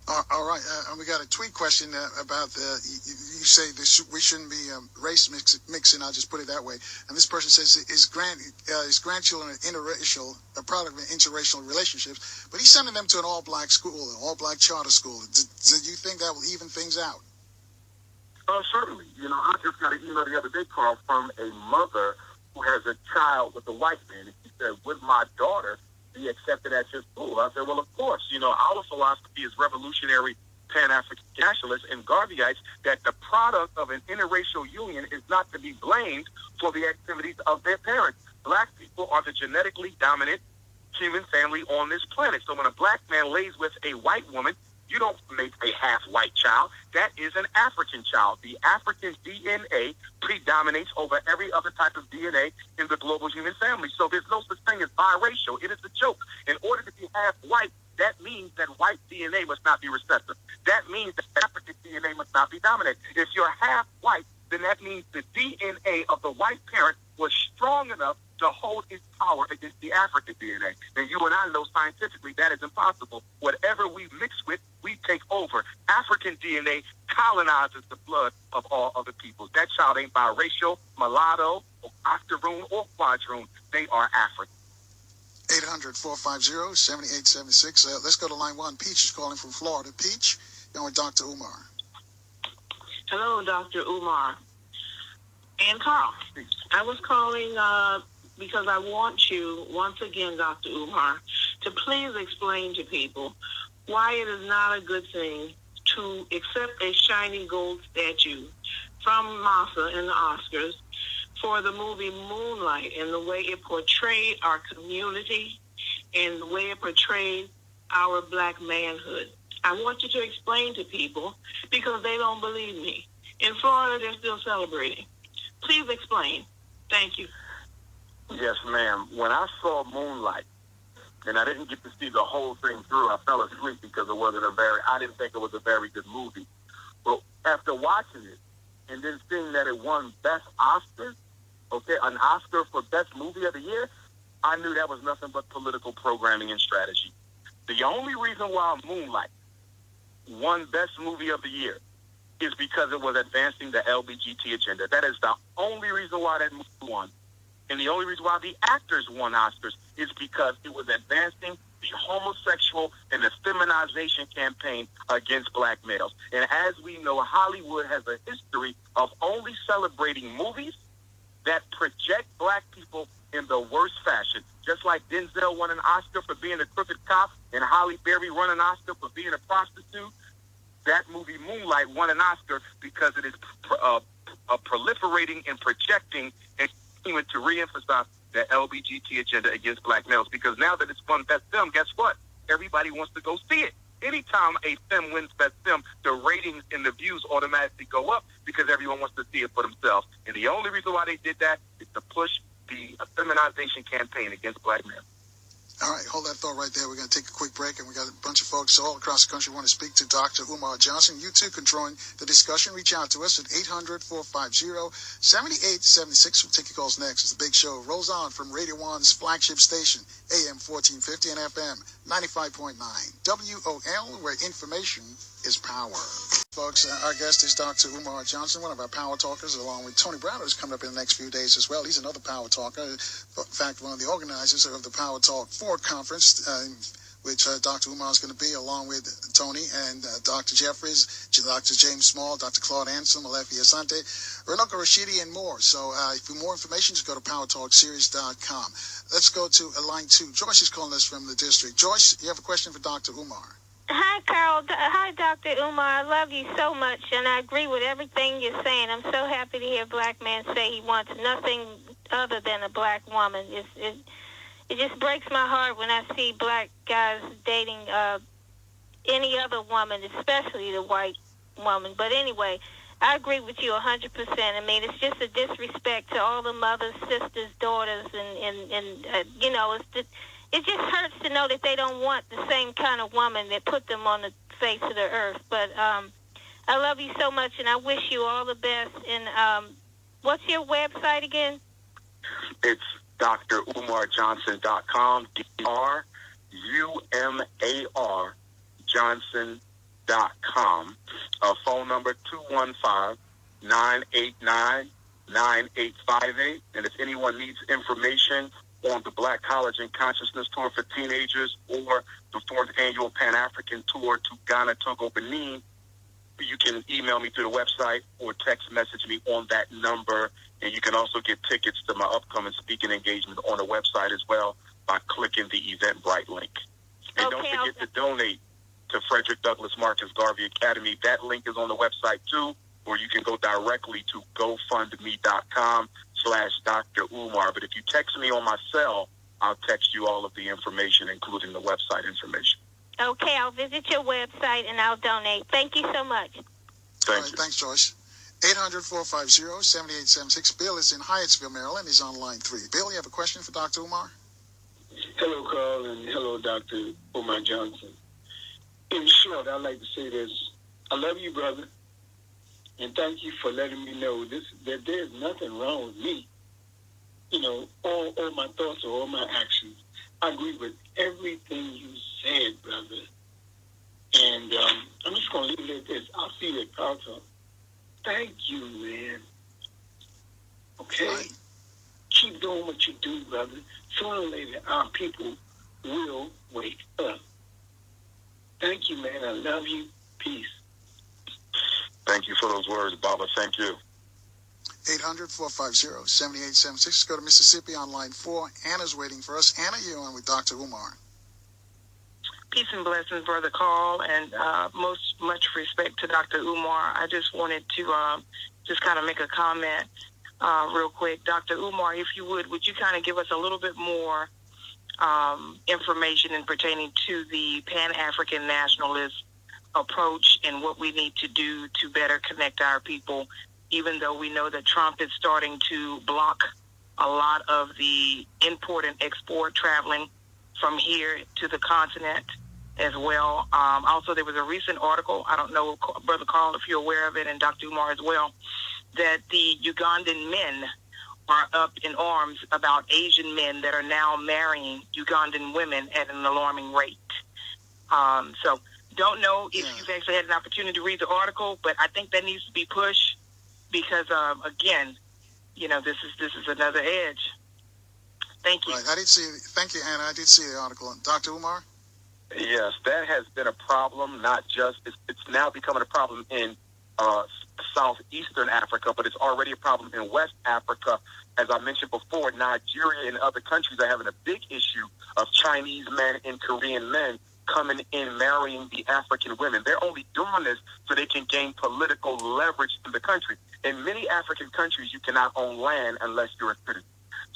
All right. We got a tweet question about you say we shouldn't be race mixing. I'll just put it that way. And this person says, is grandchildren interracial, a product of interracial relationships? But he's sending them to an all-black school, an all-black charter school. Do you think that will even things out? Certainly. I just got an email the other day, Carl, from a mother who has a child with a white man. And she said, would my daughter be accepted at your school? I said, well, of course. Our philosophy is revolutionary, Pan-African nationalists and Garveyites, that the product of an interracial union is not to be blamed for the activities of their parents. Black people are the genetically dominant human family on this planet. So when a black man lays with a white woman, you don't make a half-white child. That is an African child. The African DNA predominates over every other type of DNA in the global human family. So there's no such thing as biracial. It is a joke. In order to be half-white, that means that white DNA must not be recessive. That means that African DNA must not be dominant. If you're half-white, then that means the DNA of the white parent was strong enough to hold its power against the African DNA. And you and I know scientifically that is impossible. Whatever we mix with, we take over. African DNA colonizes the blood of all other peoples. That child ain't biracial, mulatto, or octoroon, or quadroon. They are African. 800-450-7876. Let's go to line one. Peach is calling from Florida. Peach, you're with Dr. Umar. Hello, Dr. Umar. And Carl, I was calling because I want you, once again, Dr. Umar, to please explain to people why it is not a good thing to accept a shiny gold statue from Massa in the Oscars for the movie Moonlight and the way it portrayed our community and the way it portrayed our black manhood. I want you to explain to people because they don't believe me. In Florida, they're still celebrating. Please explain. Thank you. Yes, ma'am. When I saw Moonlight, and I didn't get to see the whole thing through, I fell asleep because it wasn't I didn't think it was a very good movie. But after watching it, and then seeing that it won Best Oscar, an Oscar for Best Movie of the Year, I knew that was nothing but political programming and strategy. The only reason why Moonlight won Best Movie of the Year is because it was advancing the LGBT agenda. That is the only reason why that movie won. And the only reason why the actors won Oscars is because it was advancing the homosexual and the feminization campaign against black males. And as we know, Hollywood has a history of only celebrating movies that project black people in the worst fashion. Just like Denzel won an Oscar for being a crooked cop and Halle Berry won an Oscar for being a prostitute, that movie Moonlight won an Oscar because it is proliferating and projecting and continuing to reemphasize the LGBT agenda against black males. Because now that it's won Best Film, guess what? Everybody wants to go see it. Anytime a film wins Best Film, the ratings and the views automatically go up because everyone wants to see it for themselves. And the only reason why they did that is to push the feminization campaign against black men. All right, hold that thought right there. We're going to take a quick break, and we got a bunch of folks all across the country who want to speak to Dr. Umar Johnson. You too can join the discussion. Reach out to us at 800-450-7876. We'll take your calls next as the big show rolls on from Radio 1's flagship station, AM 1450 and FM 95.9. WOL, where information is power. Folks, our guest is Dr. Umar Johnson, one of our power talkers, along with Tony Browder, who's coming up in the next few days as well. He's another power talker. In fact, one of the organizers of the Power Talk 4 conference, which Dr. Umar is going to be, along with Tony and Dr. Jeffries, Dr. James Small, Dr. Claude Anson, Malefi Asante, Renuka Rashidi, and more. So for more information, just go to powertalkseries.com. Let's go to line 2. Joyce is calling us from the district. Joyce, you have a question for Dr. Umar. Hi, Carl. Hi, Dr. Umar. I love you so much, and I agree with everything you're saying. I'm so happy to hear a black man say he wants nothing other than a black woman. It just breaks my heart when I see black guys dating any other woman, especially the white woman. But anyway, I agree with you 100%. I mean, it's just a disrespect to all the mothers, sisters, daughters, and you know, it just hurts to know that they don't want the same kind of woman that put them on the face of the earth. But I love you so much, and I wish you all the best. And what's your website again? It's drumarjohnson.com, DRUMAR Johnson.com. Phone number 215-989-9858. And if anyone needs information on the Black College and Consciousness Tour for teenagers or the 4th annual Pan-African Tour to Ghana, Togo, Benin, you can email me through the website or text message me on that number. And you can also get tickets to my upcoming speaking engagement on the website as well by clicking the Eventbrite link. And don't forget to donate to Frederick Douglass Marcus Garvey Academy. That link is on the website too, or you can go directly to GoFundMe.com/Dr. Umar. But if you text me on my cell, I'll text you all of the information, including the website information. Okay, I'll visit your website and I'll donate. Thank you so much. Thank you. Thanks, Joyce. 800-450-7876. Bill is in Hyattsville, Maryland. He's on line 3. Bill, you have a question for Dr. Umar? Hello, Carl, and hello, Dr. Umar Johnson. In short, I'd like to say this. I love you, brother, and thank you for letting me know that there's nothing wrong with me. You know, all my thoughts or all my actions. I agree with everything you said, brother. And I'm just going to leave it at this. I'll see you at Power Talk. Thank you, man. Okay? Right. Keep doing what you do, brother. Sooner or later, our people will wake up. Thank you, man. I love you. Peace. Thank you for those words, Baba. Thank you. 800-450-7876. Let's go to Mississippi on line 4. Anna's waiting for us. Anna, you're on with Dr. Umar. Peace and blessings, Brother Carl, and much respect to Dr. Umar. I just wanted to just kind of make a comment real quick. Dr. Umar, if you would you kind of give us a little bit more information in pertaining to the Pan-African nationalist approach and what we need to do to better connect our people, even though we know that Trump is starting to block a lot of the import and export traveling from here to the continent as well. Also, there was a recent article, I don't know, Brother Carl, if you're aware of it, and Dr. Umar as well, that the Ugandan men are up in arms about Asian men that are now marrying Ugandan women at an alarming rate. So don't know if you've actually had an opportunity to read the article, but I think that needs to be pushed because, again, you know, this is another edge. Thank you. Right. Thank you, Anna. I did see the article. Dr. Umar? Yes, that has been a problem, not just, it's now becoming a problem in southeastern Africa, but it's already a problem in West Africa. As I mentioned before, Nigeria and other countries are having a big issue of Chinese men and Korean men coming in, marrying the African women. They're only doing this so they can gain political leverage in the country. In many African countries, you cannot own land unless you're a citizen.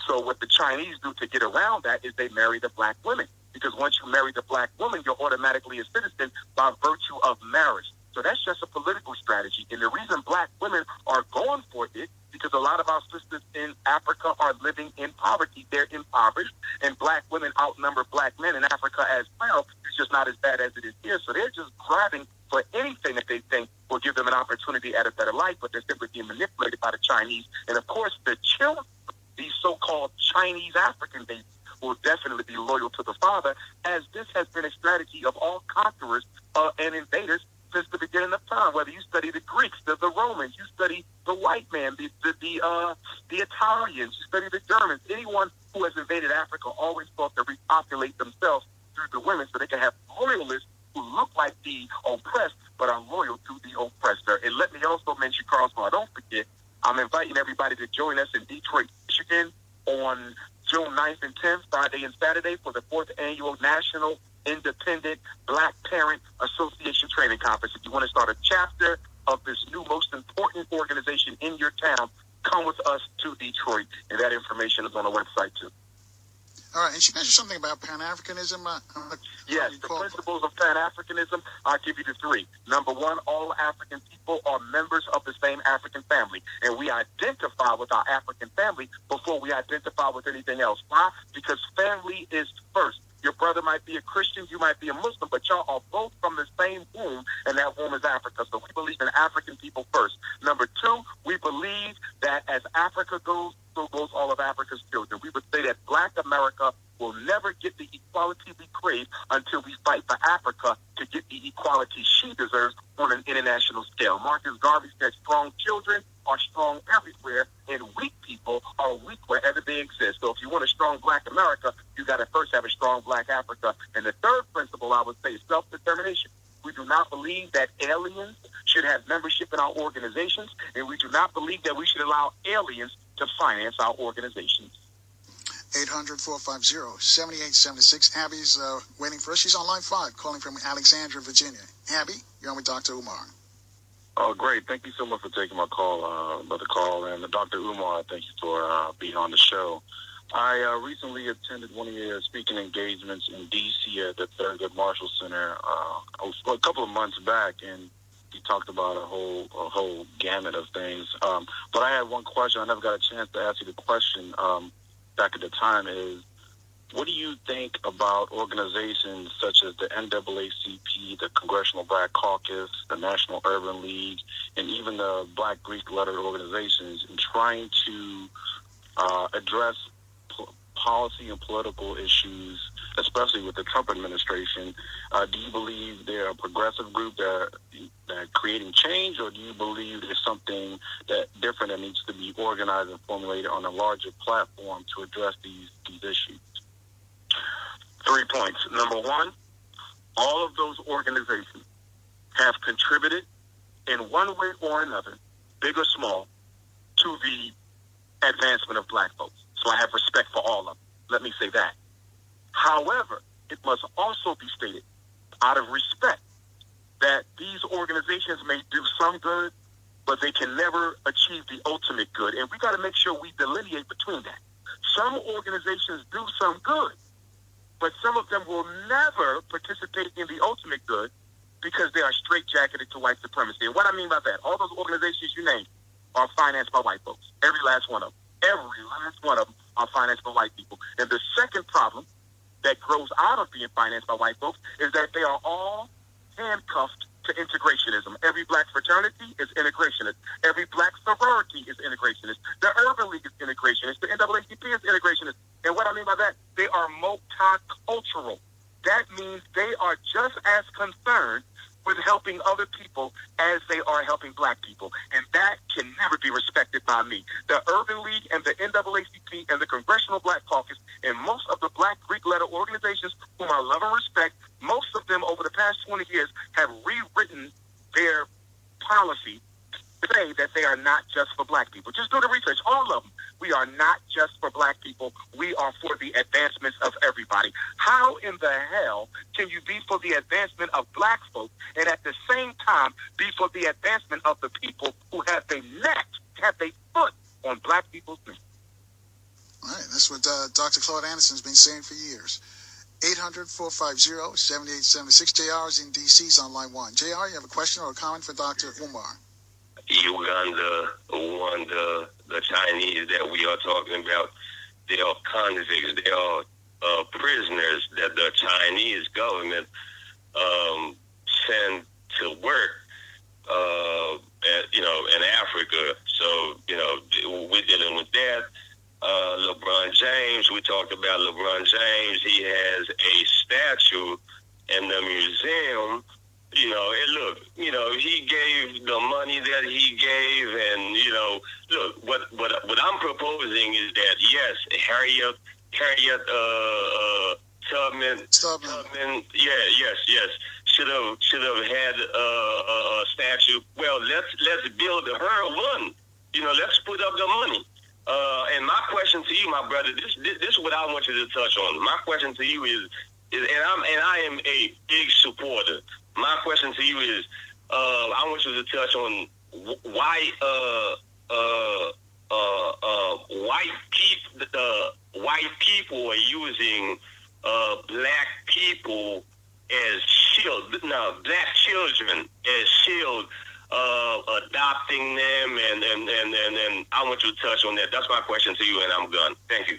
So what the Chinese do to get around that is they marry the black women. Because once you marry the black woman, you're automatically a citizen by virtue of marriage. So that's just a political strategy. And the reason black women are going for it, because a lot of our sisters in Africa are living in poverty. They're impoverished, and black women outnumber black men in Africa as well. It's just not as bad as it is here. So they're just grabbing for anything that they think will give them an opportunity at a better life, but they're simply being manipulated by the Chinese. And of course, the children, these so-called Chinese African babies, will definitely be loyal to the father, as this has been a strategy of all conquerors and invaders since the beginning of time. Whether you study the Greeks, the Romans, you study the white man, the Italians, you study the Germans. Anyone who has invaded Africa always thought to repopulate themselves through the women so they can have loyalists who look like the oppressed but are loyal to the oppressor. And let me also mention, Carl, so I don't forget, I'm inviting everybody to join us in Detroit, Michigan on June 9th and 10th, Friday and Saturday, for the 4th Annual National Independent Black Parent Association Training Conference. If you want to start a chapter of this new, most important organization in your town, come with us to Detroit. And that information is on the website, too. All right, and she mentioned something about Pan-Africanism. Yes, the principles of Pan-Africanism, I'll give you the three. Number one, all African people are members of the same African family, and we identify with our African family before we identify with anything else. Why? Because family is first. Your brother might be a Christian, you might be a Muslim, but y'all are both from the same womb, and that womb is Africa. So we believe in African people first. Number two, we believe that as Africa goes, so goes all of Africa's children. We would say that Black America will never get the equality we crave until we fight for Africa to get the equality she deserves on an international scale. Marcus Garvey said strong children are strong everywhere, and weak people are weak wherever they exist. So if you want a strong Black America, you got to first have a strong Black Africa. And the third principle, I would say, is self-determination. We do not believe that aliens should have membership in our organizations, and we do not believe that we should allow aliens to finance our organizations. 800-450-7876. Abby's waiting for us. She's on line 5, calling from Alexandria, Virginia. Abby, you're on with Dr. Umar. Oh, great. Thank you so much for taking my call, Brother Carl. And Dr. Umar, thank you for being on the show. I recently attended one of your speaking engagements in D.C. at the Thurgood Marshall Center a couple of months back, and you talked about a whole gamut of things. But I had one question. I never got a chance to ask you the question back at the time is, what do you think about organizations such as the NAACP, the Congressional Black Caucus, the National Urban League, and even the Black Greek Letter organizations in trying to address policy and political issues, especially with the Trump administration? Do you believe they're a progressive group that creating change, or do you believe there's something that different that needs to be organized and formulated on a larger platform to address these issues? 3 points. Number one, all of those organizations have contributed in one way or another, big or small, to the advancement of Black folks. So I have respect for all of them. Let me say that. However, it must also be stated, out of respect, that these organizations may do some good, but they can never achieve the ultimate good. And we got to make sure we delineate between that. Some organizations do some good, but some of them will never participate in the ultimate good because they are straitjacketed to white supremacy. And what I mean by that, all those organizations you named are financed by white folks. Every last one of them. Every last one of them are financed by white people. And the second problem that grows out of being financed by white folks is that they are all handcuffed to integrationism. Every Black fraternity is integrationist. Every Black sorority is integrationist. The Urban League is integrationist. The NAACP is integrationist. And what I mean by that, they are multicultural. That means they are just as concerned with helping other people as they are helping Black people. And that can never be respected by me. The Urban League and the NAACP and the Congressional Black Caucus and most of the Black Greek Letter organizations whom I love and respect, most of them over the past 20 years have rewritten their policy to say that they are not just for Black people. Just do the research. All of them. we are not just for black people. We are for the advancements of everybody. How in the hell can you be for the advancement of black folks and at the same time be for the advancement of the people who have their neck, have their foot on black people's neck? All right, that's what Dr. Claude Anderson's been saying for years. 800-450-7876. JR is in D.C. He's on line 1. JR, you have a question or a comment for Dr. Umar? Uganda, Rwanda, the Chinese that we are talking about, they are convicts, they are prisoners that the Chinese government send to work, in Africa. So, we're dealing with that. LeBron James, we talked about LeBron James. He has a statue in the museum. He gave the money that he gave, and what I'm proposing is that yes, Harriet Tubman, yes, should have had a statue. Well, let's build her one. Let's put up the money. And my question to you, my brother, this is what I want you to touch on. My question to you is I am a big supporter. My question to you is, I want you to touch on why white people are using black people as shield. Now, black children as shield, adopting them, and I want you to touch on that. That's my question to you, and I'm done. Thank you.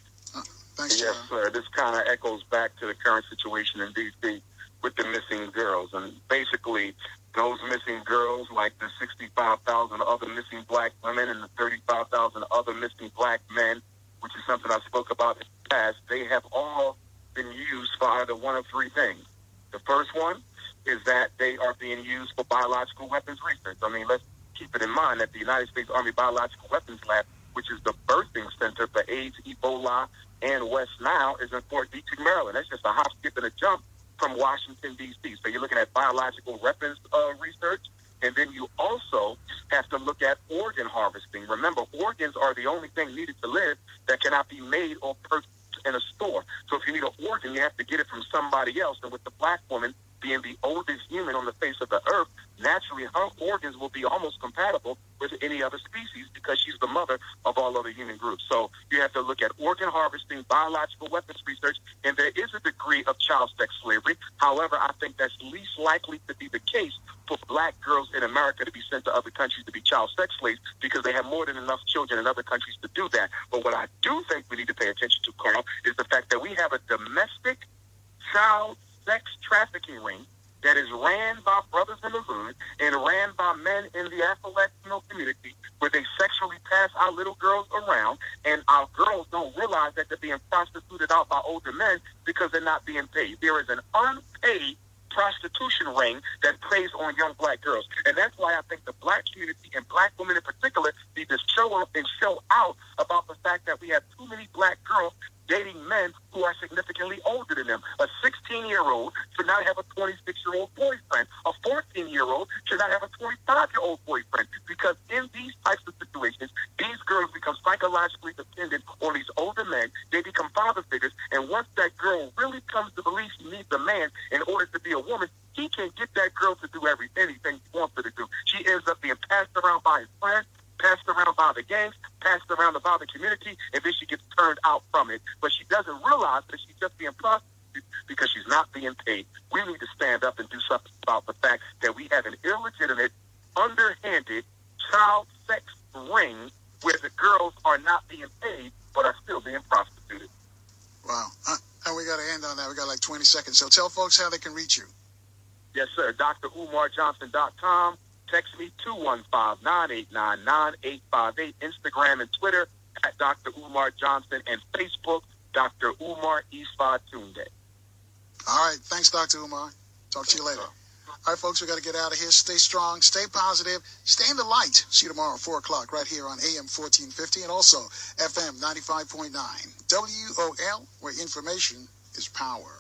Thanks, yes, sir. This kind of echoes back to the current situation in D.C. with the missing girls. And basically, those missing girls, like the 65,000 other missing black women and the 35,000 other missing black men, which is something I spoke about in the past, they have all been used for either one of three things. The first one is that they are being used for biological weapons research. I mean, let's keep it in mind that the United States Army Biological Weapons Lab, which is the birthing center for AIDS, Ebola, and West Nile, is in Fort Detrick, Maryland. That's just a hop, skip, and a jump from Washington, D.C. So you're looking at biological weapons research, and then you also have to look at organ harvesting. Remember, organs are the only thing needed to live that cannot be made or purchased in a store. So if you need an organ, you have to get it from somebody else. And with the black woman being the oldest human on the face of the earth, naturally her organs will be almost compatible with any other species because she's the mother of all other human groups. So you have to look at organ harvesting, biological weapons research, and there is a degree of child sex slavery. However, I think that's least likely to be the case for black girls in America to be sent to other countries to be child sex slaves because they have more than enough children in other countries to do that. But what I do think we need to pay attention to, Carl, is the fact that we have a domestic child sex trafficking ring that is ran by brothers in the hood and ran by men in the Afro-Latino community where they sexually pass our little girls around, and our girls don't realize that they're being prostituted out by older men because they're not being paid. There is an unpaid prostitution ring that preys on young black girls. And that's why I think the black community and black women in particular need to show up and show out about the fact that we have too many black girls dating men who are significantly older than them. A 16-year-old should not have a 26-year-old boyfriend. A 14-year-old should not have a 25-year-old boyfriend, because in these types of situations, these girls become psychologically dependent on these older men. They become father figures, and once that girl really comes to believe she needs a man in order to be a woman, he can't get that girl to do anything he wants her to do. She ends up being passed around by his friends, passed around by the gangs, passed around by the community, and then she gets turned out from it. But she doesn't realize that she's just being prostituted because she's not being paid. We need to stand up and do something about the fact that we have an illegitimate, underhanded child sex ring where the girls are not being paid but are still being prostituted. Wow. And we got to end on that. We got like 20 seconds. So tell folks how they can reach you. Yes, sir. DrUmarJohnson.com. Text me 215-989-9858. Instagram and Twitter at Dr. Umar Johnson, and Facebook, Dr. Umar Isfa Tunde. All right. Thanks, Dr. Umar. Talk to you later. All right, folks, we got to get out of here. Stay strong, stay positive, stay in the light. See you tomorrow at 4 o'clock right here on AM 1450 and also FM 95.9. WOL, where information is power.